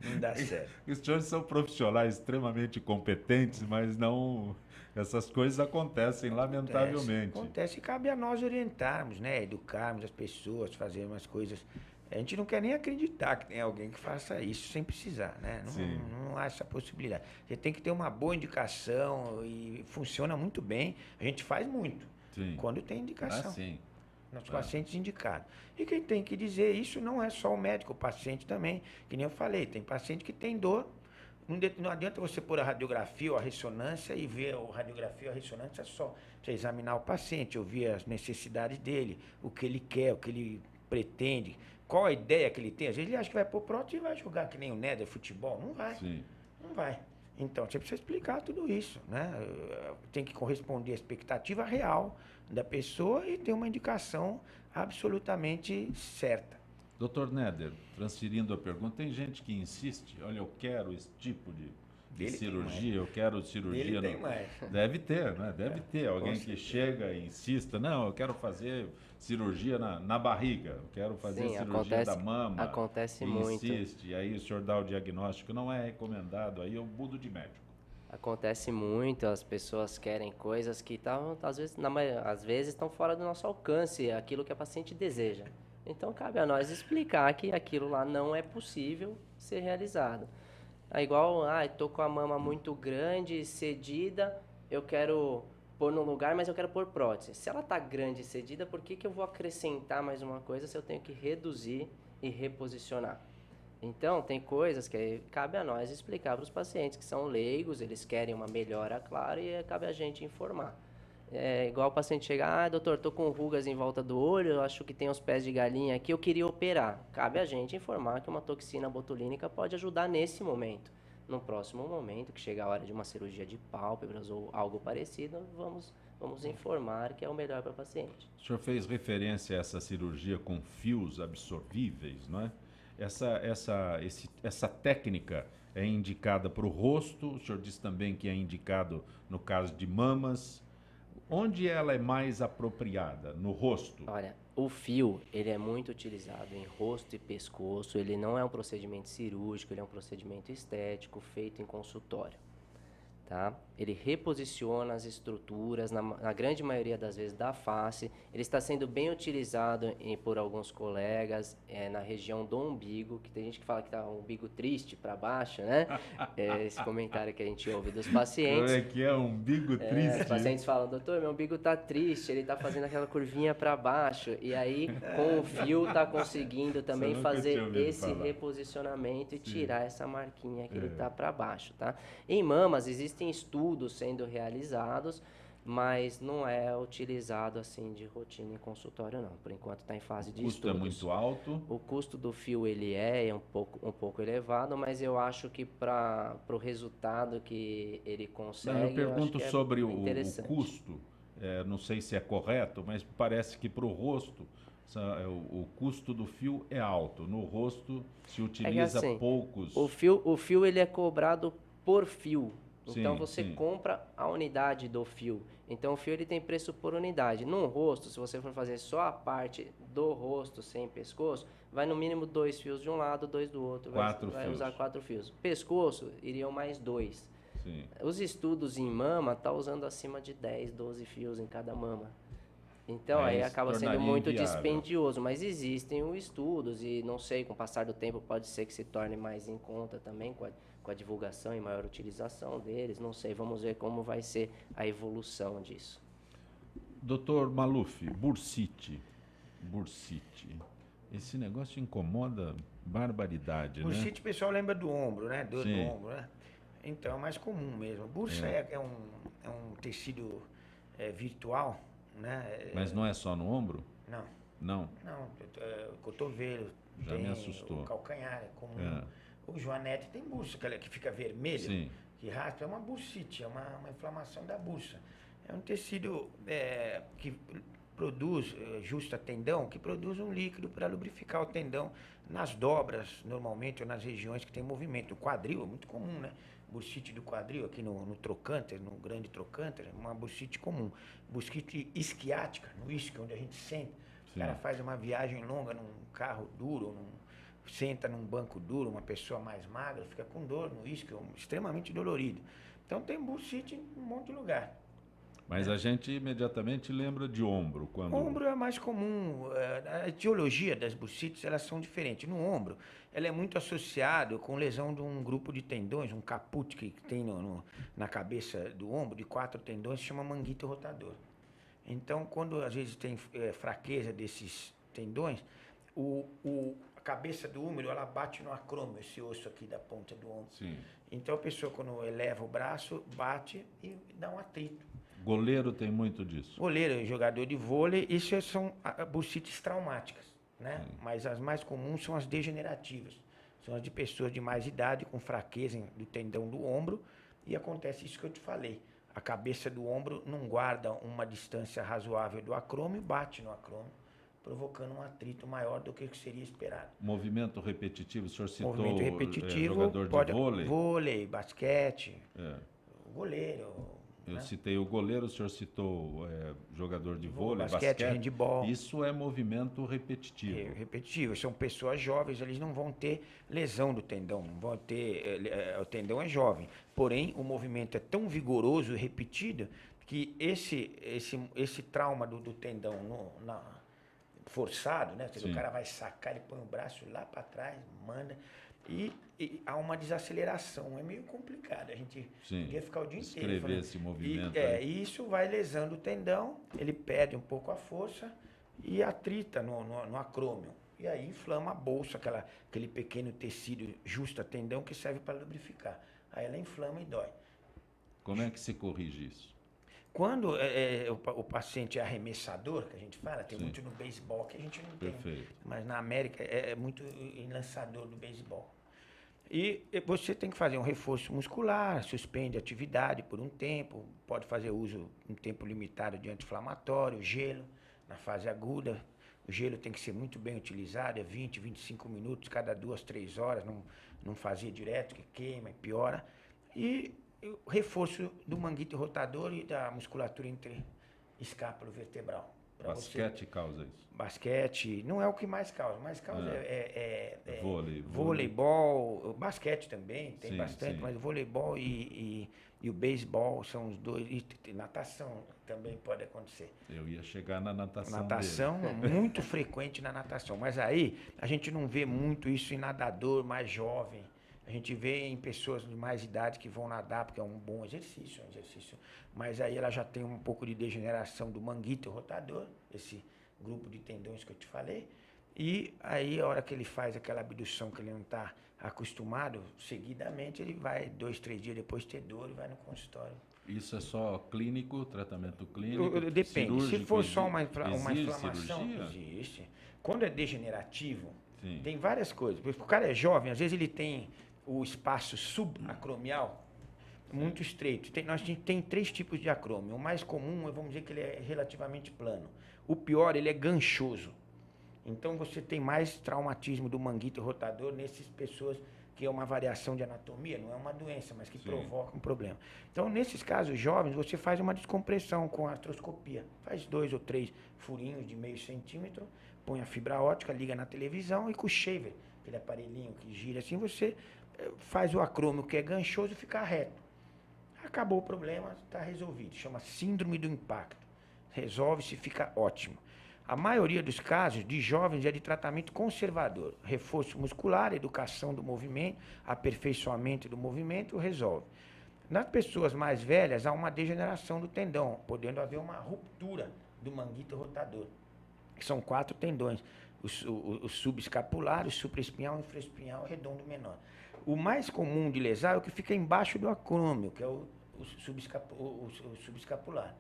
Não dá certo. Os senhores são profissionais extremamente competentes, mas não... Essas coisas acontecem, lamentavelmente. Acontece e cabe a nós orientarmos, né? Educarmos as pessoas, fazer umas coisas. A gente não quer nem acreditar que tem alguém que faça isso sem precisar, né? Sim. Não há essa possibilidade. Você tem que ter uma boa indicação e funciona muito bem. A gente faz muito Sim. quando tem indicação. sim. Nossos pacientes indicados. E quem tem que dizer isso não é só o médico, o paciente também. Que nem eu falei, tem paciente que tem dor. Não adianta você pôr a radiografia ou a ressonância e ver a radiografia ou a ressonância só. Você examinar o paciente, ouvir as necessidades dele, o que ele quer, o que ele pretende, qual a ideia que ele tem. Às vezes ele acha que vai pôr prótese e vai jogar que nem o Néder futebol. Não vai. Sim. Não vai. Então, você precisa explicar tudo isso, né? Tem que corresponder à expectativa real da pessoa e ter uma indicação absolutamente certa. Doutor Néder, transferindo a pergunta, tem gente que insiste, olha, eu quero esse tipo de Dele tem cirurgia, eu quero cirurgia... Dele tem mais. Deve ter, né? Deve ter alguém que certeza. chega e insista, não, eu quero fazer cirurgia na barriga, eu quero fazer Sim, cirurgia da mama. acontece e muito. insiste, e aí o senhor dá o diagnóstico, não é recomendado, aí eu mudo de médico. Acontece muito, as pessoas querem coisas que às vezes estão fora do nosso alcance, aquilo que a paciente deseja. Então cabe a nós explicar que aquilo lá não é possível ser realizado. É igual, estou com a mama muito grande, cedida, eu quero pôr no lugar, mas eu quero pôr prótese. Se ela está grande e cedida, por que eu vou acrescentar mais uma coisa se eu tenho que reduzir e reposicionar? Então, tem coisas que cabe a nós explicar para os pacientes que são leigos, eles querem uma melhora, claro, e cabe a gente informar. É igual o paciente chegar, doutor, estou com rugas em volta do olho, eu acho que tem os pés de galinha aqui, eu queria operar. Cabe a gente informar que uma toxina botulínica pode ajudar nesse momento. No próximo momento, que chega a hora de uma cirurgia de pálpebras ou algo parecido, vamos informar que é o melhor para o paciente. O senhor fez referência a essa cirurgia com fios absorvíveis, não é? Essa técnica é indicada para o rosto, o senhor disse também que é indicado no caso de mamas. Onde ela é mais apropriada? No rosto? Olha, o fio, ele é muito utilizado em rosto e pescoço, ele não é um procedimento cirúrgico, ele é um procedimento estético feito em consultório. Tá? Ele reposiciona as estruturas, na grande maioria das vezes da face. Ele está sendo bem utilizado por alguns colegas na região do umbigo, que tem gente que fala que está um umbigo triste para baixo, né? Esse comentário que a gente ouve dos pacientes. Como é que é? Umbigo triste? Os pacientes falam, doutor, meu umbigo está triste, ele está fazendo aquela curvinha para baixo. E aí, com o fio, está conseguindo também fazer esse reposicionamento e tirar essa marquinha que ele está para baixo, tá? Em mamas, existem estudos sendo realizados, mas não é utilizado assim de rotina em consultório não. Por enquanto está em fase de estudos. O custo é muito alto? O custo do fio ele é um pouco elevado, mas eu acho que para o resultado que ele consegue, eu pergunto sobre o custo. Não sei se é correto, mas parece que para o rosto o custo do fio é alto. No rosto se utiliza poucos. O fio ele é cobrado por fio. Então, Sim, você sim. compra a unidade do fio. Então, o fio ele tem preço por unidade. No rosto, se você for fazer só a parte do rosto sem pescoço, vai no mínimo 2 fios de um lado, 2 do outro. Vai usar 4 fios. Pescoço, iriam mais 2. Sim. Os estudos em mama estão usando acima de 10, 12 fios em cada mama. Então, aí acaba sendo muito inviável. dispendioso. Mas existem os estudos e, não sei, com o passar do tempo pode ser que se torne mais em conta também com a divulgação e maior utilização deles. Não sei, vamos ver como vai ser a evolução disso. Doutor Maluf, bursite. Esse negócio incomoda barbaridade, né? Bursite, o pessoal lembra do ombro, né? Dor do Sim. ombro, né? Então, é mais comum mesmo. Bursa é um tecido virtual, né? Mas não é só no ombro? Não, Não. o cotovelo, Já tem me assustou. o calcanhar, é comum. É. O joanete tem bursa, aquela que fica vermelha, Sim. que raspa, é uma bursite, é uma inflamação da bursa. É um tecido que produz, justa tendão, que produz um líquido para lubrificar o tendão nas dobras, normalmente, ou nas regiões que tem movimento. O quadril é muito comum, né? Bursite do quadril, aqui no trocânter, no grande trocânter, é uma bursite comum. Bursite isquiática, no isquio, onde a gente senta. O cara faz uma viagem longa num carro duro, senta num banco duro, uma pessoa mais magra, fica com dor no isquio, extremamente dolorido. Então tem bursite em um monte de lugar. Mas a gente imediatamente lembra de ombro. Quando... Ombro é mais comum. A etiologia das bursites, elas são diferentes. No ombro, ela é muito associada com lesão de um grupo de tendões, um caput que tem na cabeça do ombro, de 4 tendões, se chama manguito rotador. Então, quando às vezes tem fraqueza desses tendões, a cabeça do húmero, ela bate no acrômio, esse osso aqui da ponta do ombro. Sim. Então, a pessoa, quando eleva o braço, bate e dá um atrito. Goleiro tem muito disso. Goleiro, jogador de vôlei, isso são bursites traumáticas, né? Mas as mais comuns são as degenerativas. São as de pessoas de mais idade, com fraqueza do tendão do ombro, e acontece isso que eu te falei. A cabeça do ombro não guarda uma distância razoável do acrômio, bate no acrômio, provocando um atrito maior do que seria esperado. Movimento repetitivo, o senhor citou Movimento repetitivo, jogador de vôlei? Vôlei, basquete, É. goleiro. Eu né? citei o goleiro, o senhor citou jogador de vôlei, basquete, handebol. Isso é movimento repetitivo. Repetitivo. São pessoas jovens, eles não vão ter lesão do tendão, não vão ter. O tendão é jovem. Porém, o movimento é tão vigoroso e repetido que esse trauma do tendão forçado, né? O cara vai sacar, ele põe o braço lá para trás, manda. E há uma desaceleração, é meio complicado, a gente podia ficar o dia inteiro descrever esse movimento. E isso vai lesando o tendão, ele perde um pouco a força e atrita no acrômio. E aí inflama a bolsa, aquele pequeno tecido justa tendão que serve para lubrificar. Aí ela inflama e dói. Como é que se corrige isso? Quando o paciente é arremessador, que a gente fala, tem muito no beisebol que a gente não tem. Mas na América é muito em lançador do beisebol. E você tem que fazer um reforço muscular, suspende a atividade por um tempo, pode fazer uso um tempo limitado de anti-inflamatório, gelo na fase aguda. O gelo tem que ser muito bem utilizado, 20, 25 minutos, cada 2, 3 horas, não fazer direto, que queima e piora. E o reforço do manguito rotador e da musculatura entre escápulo vertebral. Basquete causa isso? Basquete não é o que mais causa. Mais causa voleibol, basquete também, tem bastante, mas o voleibol e o beisebol são os dois. E natação também pode acontecer. Eu ia chegar na natação. Natação é muito frequente na natação, mas aí a gente não vê muito isso em nadador mais jovem. A gente vê em pessoas de mais idade que vão nadar, porque é um bom exercício, mas aí ela já tem um pouco de degeneração do manguito rotador, esse grupo de tendões que eu te falei, e aí a hora que ele faz aquela abdução que ele não está acostumado, seguidamente ele vai 2, 3 dias depois ter dor e vai no consultório. Isso é só clínico, tratamento clínico? Depende, se for só uma existe inflamação, cirurgia? existe. Quando é degenerativo, tem Sim. várias coisas. Porque o cara é jovem, às vezes ele tem o espaço subacromial muito estreito. Nós tem 3 tipos de acrômio. O mais comum, vamos dizer que ele é relativamente plano. O pior, ele é ganchoso. Então você tem mais traumatismo do manguito rotador nessas pessoas que é uma variação de anatomia, não é uma doença, mas que provoca um problema. Então, nesses casos jovens, você faz uma descompressão com artroscopia. Faz 2 ou 3 furinhos de meio centímetro, põe a fibra óptica, liga na televisão e com o shaver, aquele aparelhinho que gira assim, você faz o acrômio que é ganchoso ficar reto. Acabou o problema, está resolvido. Chama síndrome do impacto. Resolve-se, fica ótimo. A maioria dos casos de jovens é de tratamento conservador. Reforço muscular, educação do movimento, aperfeiçoamento do movimento, resolve. Nas pessoas mais velhas, há uma degeneração do tendão, podendo haver uma ruptura do manguito rotador, que são 4 tendões. O subescapular, o supraespinhal, o infraespinhal, o redondo menor. O mais comum de lesar é o que fica embaixo do acrômio, que é o subescapular.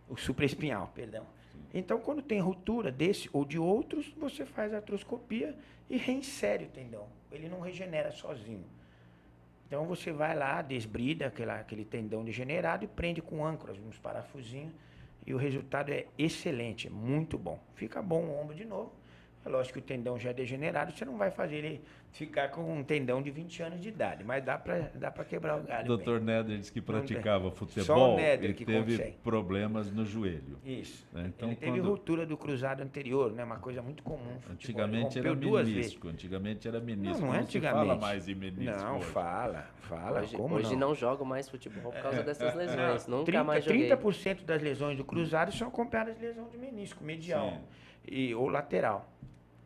O supraespinhal, perdão. Então, quando tem ruptura desse ou de outros, você faz a artroscopia e reinsere o tendão. Ele não regenera sozinho. Então, você vai lá, desbrida aquele tendão degenerado e prende com âncoras, uns parafusinhos, e o resultado é excelente, é muito bom. Fica bom o ombro de novo. É lógico que o tendão já é degenerado, você não vai fazer ele ficar com um tendão de 20 anos de idade, mas dá para quebrar o galho. O Dr. Néder disse que praticava futebol, só o Néder ele que teve consegue. problemas no joelho. Isso. Né? Então, ele teve ruptura do cruzado anterior, né? Uma coisa muito comum. Antigamente era menisco. Antigamente era menisco. Não é antigamente. Se fala mais em menisco. Não, hoje. fala. Hoje não jogo mais futebol por causa dessas lesões. Nunca mais joguei. 30% das lesões do cruzado são acompanhadas de lesão de menisco, medial ou lateral.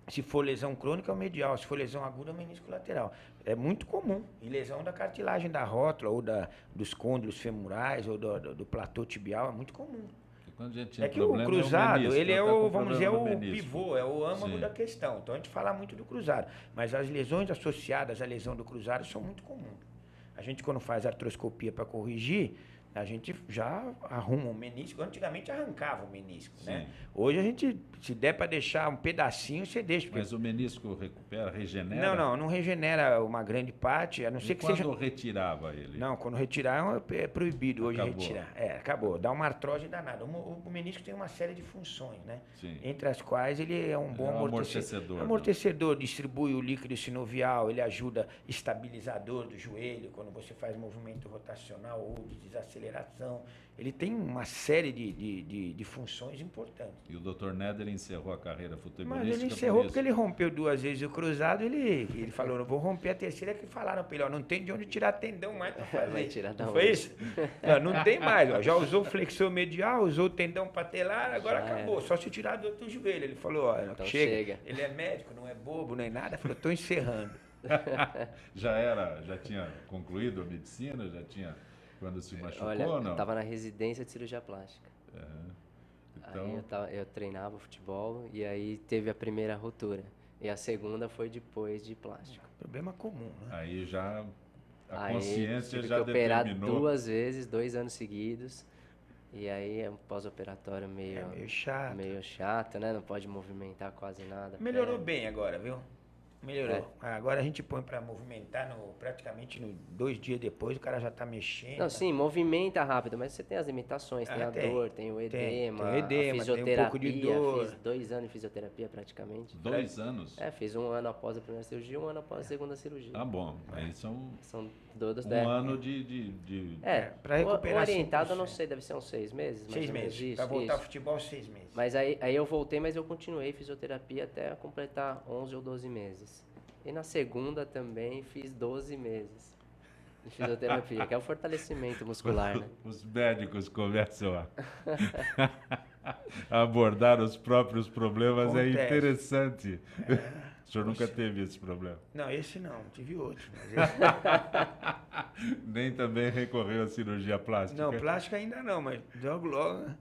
Se for lesão crônica, é o medial. Se for lesão aguda, é o menisco lateral. É muito comum. E lesão da cartilagem da rótula, ou dos côndilos femorais, ou do platô tibial, é muito comum. Quando a gente tinha que o cruzado, menisco, ele é tá vamos dizer, o menisco. pivô, é o âmago da questão. Então a gente fala muito do cruzado. Mas as lesões associadas à lesão do cruzado são muito comuns. A gente, quando faz artroscopia para corrigir, a gente já arruma o menisco. Antigamente arrancava o menisco, né? Hoje a gente, se der para deixar um pedacinho, você deixa. Mas o menisco recupera, regenera? Não regenera uma grande parte, a não ser que seja... quando retirava ele? Não, quando retirar é proibido hoje retirar. Acabou. Dá uma artrose danada. O menisco tem uma série de funções, né? Sim. Entre as quais ele é um bom amortecedor. Amortecedor, distribui o líquido sinovial, ele ajuda estabilizador do joelho, quando você faz movimento rotacional ou de desaceleração. Ele tem uma série de funções importantes. E o Dr. Néder encerrou a carreira futebolística. Mas ele encerrou porque ele rompeu 2 vezes o cruzado, ele falou, não vou romper a terceira, que falaram para ele, ó, não tem de onde tirar tendão mais para fazer. Vai tirar da não onde? foi isso? Não tem mais, ó, já usou o flexor medial, usou o tendão patelar, agora acabou, só se tirar do outro joelho. Ele falou, ó, então chega. Ele é médico, não é bobo, nem nada, falou, estou encerrando. Já tinha concluído a medicina, já tinha... Quando se machucou Olha, ou não? Eu estava na residência de cirurgia plástica. Então... Aí eu treinava futebol e aí teve a primeira ruptura. E a segunda foi depois de plástico. Problema comum, né? Aí já a consciência tive já que operar determinou. 2 vezes, 2 anos seguidos. E aí é um pós-operatório meio chato, né? Não pode movimentar quase nada. Melhorou bem agora, viu? Melhorou. Agora a gente põe para movimentar praticamente 2 dias depois, o cara já está mexendo. Não, sim, movimenta rápido, mas você tem as limitações, tem a dor, tem o edema, tem edema, a fisioterapia. Tem um pouco de dor. Fiz 2 anos de fisioterapia praticamente. 2 anos? Fiz 1 ano após a primeira cirurgia e 1 ano após a segunda cirurgia. Ah, bom. Aí são todas ano de... para recuperar. Orientado, eu não sei, deve ser uns 6 meses. 6 meses. Para voltar ao futebol, 6 meses. Mas aí eu voltei, mas eu continuei fisioterapia até completar 11 ou 12 meses. E na segunda também fiz 12 meses de fisioterapia, que é o fortalecimento muscular, né? Os médicos começam a abordar os próprios problemas, é interessante. O senhor nunca teve esse problema? Não, esse não, tive outro. Nem também recorreu à cirurgia plástica? Não, plástica ainda não, mas logo, né?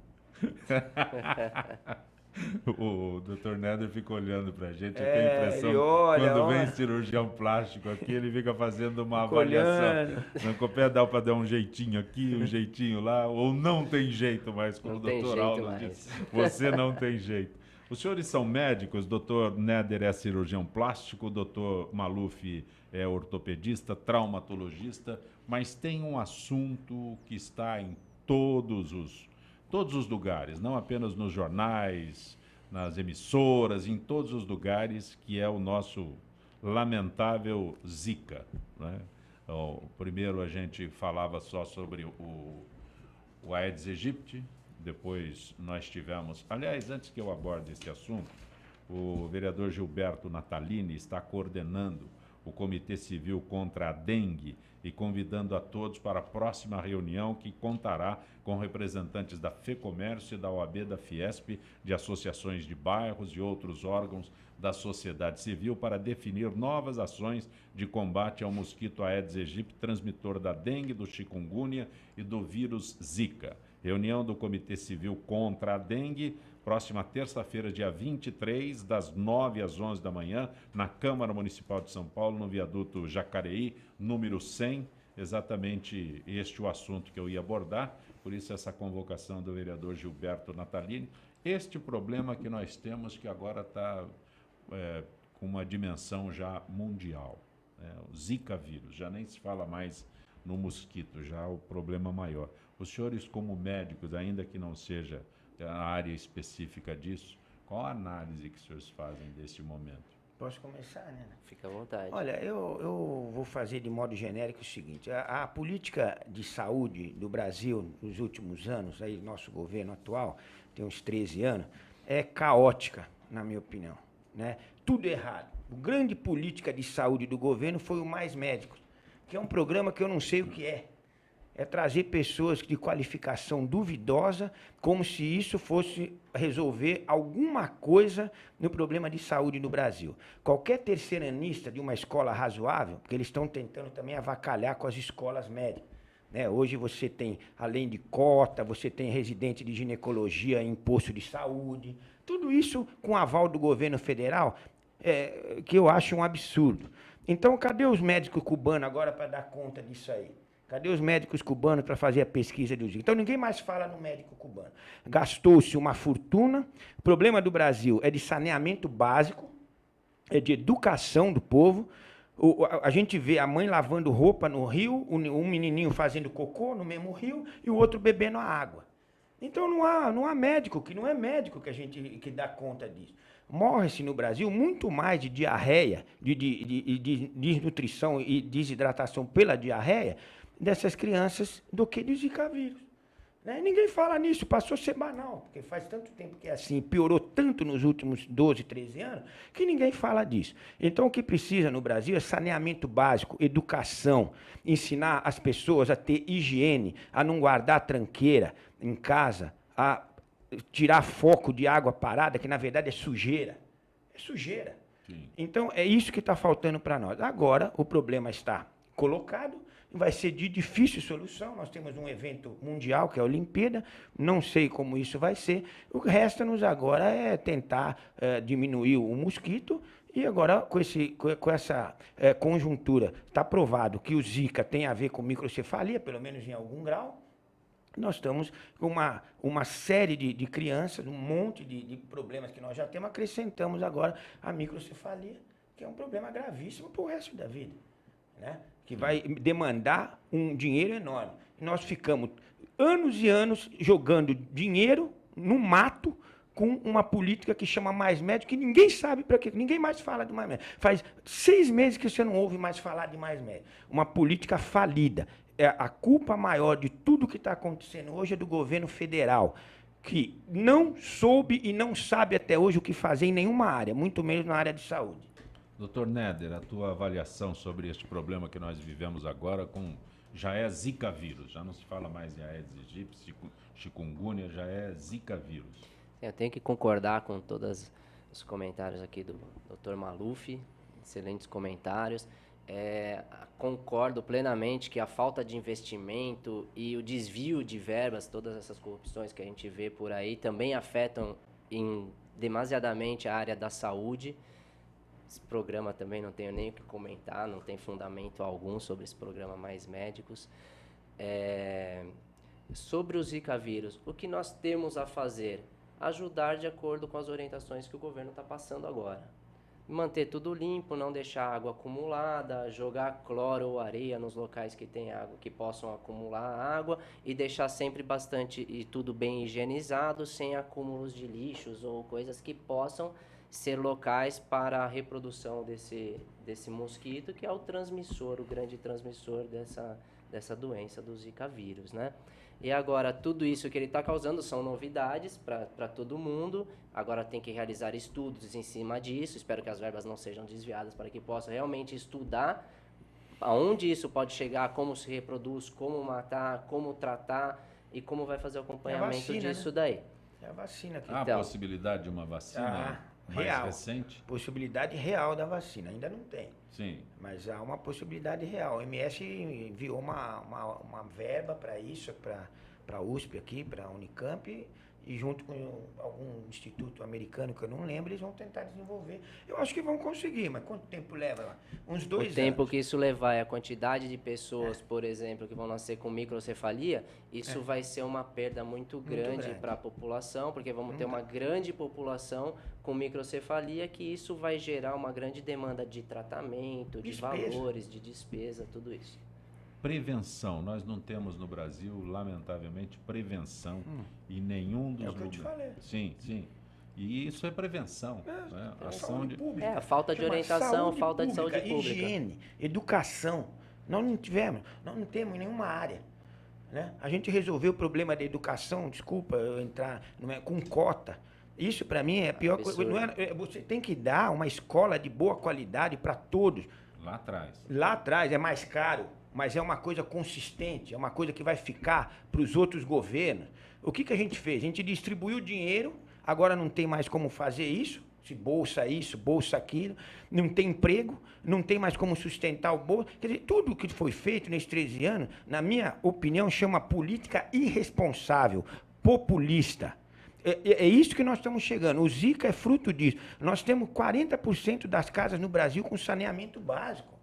O Dr. Néder fica olhando pra gente, eu tenho a impressão que quando vem cirurgião plástico aqui, ele fica fazendo uma avaliação. Não dá para dar um jeitinho aqui, um jeitinho lá, ou não tem jeito mais, como o Dr. Aldo disse. Você não tem jeito. Os senhores são médicos, Dr. Néder é cirurgião plástico, o Dr. Maluf é ortopedista, traumatologista, mas tem um assunto que está em todos os lugares, não apenas nos jornais, nas emissoras, em todos os lugares, que é o nosso lamentável Zika, né? Primeiro a gente falava só sobre o Aedes aegypti, depois nós tivemos... Aliás, antes que eu aborde esse assunto, o vereador Gilberto Natalini está coordenando o Comitê Civil contra a Dengue e convidando a todos para a próxima reunião que contará com representantes da FEComércio e da OAB da Fiesp, de associações de bairros e outros órgãos da sociedade civil para definir novas ações de combate ao mosquito Aedes aegypti, transmitor da dengue, do chikungunya e do vírus Zika. Reunião do Comitê Civil contra a Dengue próxima terça-feira, dia 23, das 9 às 11 da manhã, na Câmara Municipal de São Paulo, no viaduto Jacareí, número 100, exatamente este o assunto que eu ia abordar, por isso essa convocação do vereador Gilberto Natalini. Este problema que nós temos, que agora está com uma dimensão já mundial, né? O Zika vírus, já nem se fala mais no mosquito, já é o problema maior. Os senhores, como médicos, ainda que não seja a área específica disso, qual a análise que os senhores fazem desse momento? Posso começar, né? Fica à vontade. Olha, eu vou fazer de modo genérico o seguinte: a política de saúde do Brasil nos últimos anos, aí nosso governo atual, tem uns 13 anos, é caótica, na minha opinião, né? Tudo errado. A grande política de saúde do governo foi o Mais Médicos, que é um programa que eu não sei o que é. É trazer pessoas de qualificação duvidosa, como se isso fosse resolver alguma coisa no problema de saúde no Brasil. Qualquer terceiranista de uma escola razoável, porque eles estão tentando também avacalhar com as escolas médicas, né? Hoje você tem, além de cota, você tem residente de ginecologia em posto de saúde, tudo isso com aval do governo federal, que eu acho um absurdo. Então, cadê os médicos cubanos agora para dar conta disso aí? Cadê os médicos cubanos para fazer a pesquisa do Zika? Então, ninguém mais fala no médico cubano. Gastou-se uma fortuna. O problema do Brasil é de saneamento básico, é de educação do povo. A gente vê a mãe lavando roupa no rio, um menininho fazendo cocô no mesmo rio e o outro bebendo a água. Então, não há médico, que não é médico que dá conta disso. Morre-se no Brasil muito mais de diarreia, de desnutrição e desidratação pela diarreia dessas crianças do que de Zika vírus. Né? Ninguém fala nisso, passou a ser banal, porque faz tanto tempo que é assim, piorou tanto nos últimos 12, 13 anos, que ninguém fala disso. Então, o que precisa no Brasil é saneamento básico, educação, ensinar as pessoas a ter higiene, a não guardar tranqueira em casa, a tirar foco de água parada, que na verdade é sujeira. É sujeira. Sim. Então, é isso que está faltando para nós. Agora, o problema está colocado, vai ser de difícil solução. Nós temos um evento mundial, que é a Olimpíada, não sei como isso vai ser. O que resta-nos agora é tentar diminuir o mosquito. E agora, com essa conjuntura, está provado que o Zika tem a ver com microcefalia, pelo menos em algum grau. Nós estamos com uma série de crianças, um monte de problemas que nós já temos, acrescentamos agora a microcefalia, que é um problema gravíssimo para o resto da vida, né? Que vai demandar um dinheiro enorme. Nós ficamos anos e anos jogando dinheiro no mato com uma política que chama Mais Médico, que ninguém sabe para quê, ninguém mais fala de Mais Médico. Faz 6 meses que você não ouve mais falar de Mais Médico. Uma política falida. A culpa maior de tudo que está acontecendo hoje é do governo federal, que não soube e não sabe até hoje o que fazer em nenhuma área, muito menos na área de saúde. Doutor Néder, a tua avaliação sobre este problema que nós vivemos agora já é Zika vírus, já não se fala mais em Aedes aegypti, chikungunya, já é Zika vírus. Eu tenho que concordar com todos os comentários aqui do Dr. Maluf, excelentes comentários. Concordo plenamente que a falta de investimento e o desvio de verbas, todas essas corrupções que a gente vê por aí, também afetam demasiadamente a área da saúde. Esse programa também não tenho nem o que comentar, não tem fundamento algum sobre esse programa Mais Médicos. Sobre o Zika vírus, o que nós temos a fazer? Ajudar de acordo com as orientações que o governo está passando agora. Manter tudo limpo, não deixar água acumulada, jogar cloro ou areia nos locais que tem água, que possam acumular água, e deixar sempre bastante e tudo bem higienizado, sem acúmulos de lixos ou coisas que possam ser locais para a reprodução desse mosquito, que é o transmissor, o grande transmissor dessa doença do Zika vírus, né? E agora, tudo isso que ele está causando são novidades para todo mundo. Agora tem que realizar estudos em cima disso. Espero que as verbas não sejam desviadas para que possa realmente estudar aonde isso pode chegar, como se reproduz, como matar, como tratar e como vai fazer o acompanhamento vacina, disso, né? Daí. É a vacina aqui. Há a possibilidade de uma vacina mais real, recente? Possibilidade real da vacina, ainda não tem. Sim. Mas há uma possibilidade real. O MS enviou uma verba para isso, para a USP aqui, para a Unicamp, e junto com algum instituto americano que eu não lembro, eles vão tentar desenvolver. Eu acho que vão conseguir, mas quanto tempo leva lá? Uns 2 anos. O tempo que isso levar e a quantidade de pessoas, por exemplo, que vão nascer com microcefalia, isso vai ser uma perda muito grande para a população, porque vamos ter uma grande população com microcefalia, que isso vai gerar uma grande demanda de tratamento, de valores, de despesa, tudo isso. Prevenção. Nós não temos no Brasil, lamentavelmente, prevenção em nenhum dos lugares. É o que eu te falei. Sim, sim. E isso é prevenção. Né? Ação de... a falta de orientação, falta de saúde pública. Higiene, educação. Nós não temos em nenhuma área. Né? A gente resolveu o problema da educação, desculpa eu entrar, com cota. Isso, para mim, é a pior coisa. Você tem que dar uma escola de boa qualidade para todos. Lá atrás. Lá atrás é mais caro, mas é uma coisa consistente, é uma coisa que vai ficar para os outros governos. O que a gente fez? A gente distribuiu dinheiro, agora não tem mais como fazer isso, bolsa aquilo, não tem emprego, não tem mais como sustentar o bolso. Quer dizer, tudo o que foi feito nesses 13 anos, na minha opinião, chama política irresponsável, populista. É isso que nós estamos chegando. O Zika é fruto disso. Nós temos 40% das casas no Brasil com saneamento básico.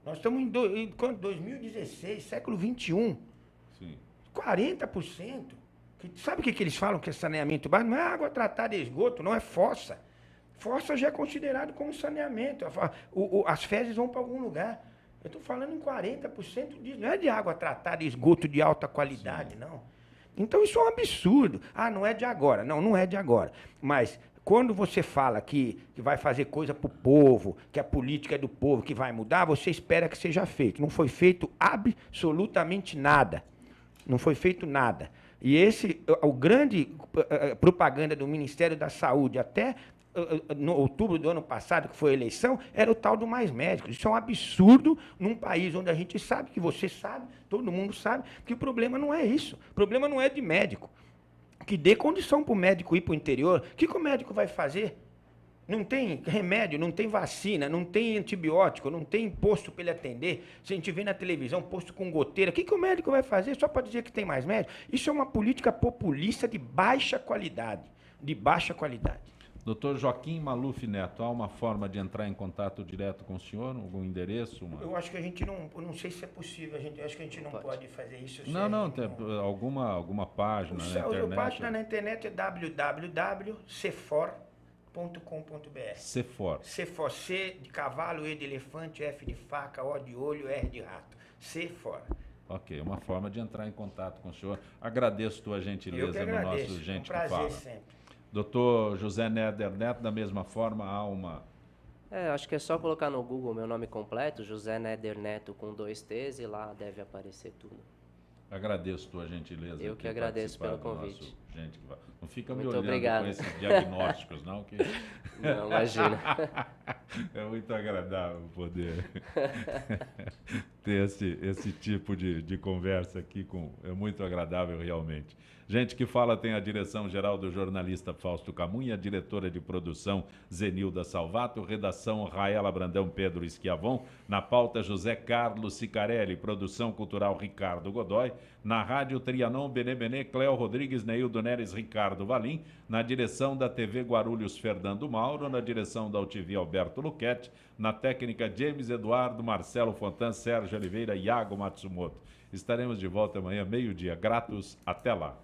Nós estamos em 2016, século XXI. Sim. 40%. Sabe o que eles falam que é saneamento básico? Não é água tratada de esgoto, não é fossa. Fossa já é considerado como saneamento. As fezes vão para algum lugar. Eu estou falando em 40% disso. Não é de água tratada de esgoto de alta qualidade, não. Então isso é um absurdo. Não é de agora. Não é de agora. Mas quando você fala que vai fazer coisa para o povo, que a política é do povo, que vai mudar, você espera que seja feito. Não foi feito absolutamente nada. Não foi feito nada. E o grande propaganda do Ministério da Saúde até no outubro do ano passado, que foi a eleição, era o tal do Mais Médicos. Isso é um absurdo num país onde a gente sabe, que você sabe, todo mundo sabe, que o problema não é isso. O problema não é de médico. Que dê condição para o médico ir para o interior. O que o médico vai fazer? Não tem remédio, não tem vacina, não tem antibiótico, não tem posto para ele atender. Se a gente vê na televisão, posto com goteira, o que o médico vai fazer só para dizer que tem mais médico? Isso é uma política populista de baixa qualidade. De baixa qualidade. Doutor Joaquim Maluf Neto, há uma forma de entrar em contato direto com o senhor? Algum endereço? Eu acho que a gente não sei se é possível, acho que a gente não pode fazer isso. Tem alguma página na internet? A página na internet é www.cefor.com.br. Cefor. Cefor, C de cavalo, E de elefante, F de faca, O de olho, R de rato. Cefor. Ok, uma forma de entrar em contato com o senhor. Agradeço tua gentileza no nosso Gente que Fala. Sempre. Doutor José Néder Neto, da mesma forma, há uma... Acho que é só colocar no Google meu nome completo, José Néder Neto com 2 T's, e lá deve aparecer tudo. Agradeço tua gentileza. Eu que agradeço pelo convite. Gente que vai. Não fica muito me olhando obrigado. Com esses diagnósticos, não? Que... Não, imagina. É muito agradável poder ter esse tipo de conversa aqui. É muito agradável, realmente. Gente que Fala tem a direção-geral do jornalista Fausto Camunha, a diretora de produção Zenilda Salvato, redação Raela Brandão, Pedro Esquiavon, na pauta José Carlos Sicarelli, produção cultural Ricardo Godoy, na rádio Trianon, Benê, Cléo Rodrigues, Neildo Neres, Ricardo Valim, na direção da TV Guarulhos, Fernando Mauro, na direção da UTV, Alberto Luquete, na técnica James Eduardo, Marcelo Fontan, Sérgio Oliveira e Iago Matsumoto. Estaremos de volta amanhã, meio-dia. Gratos, até lá.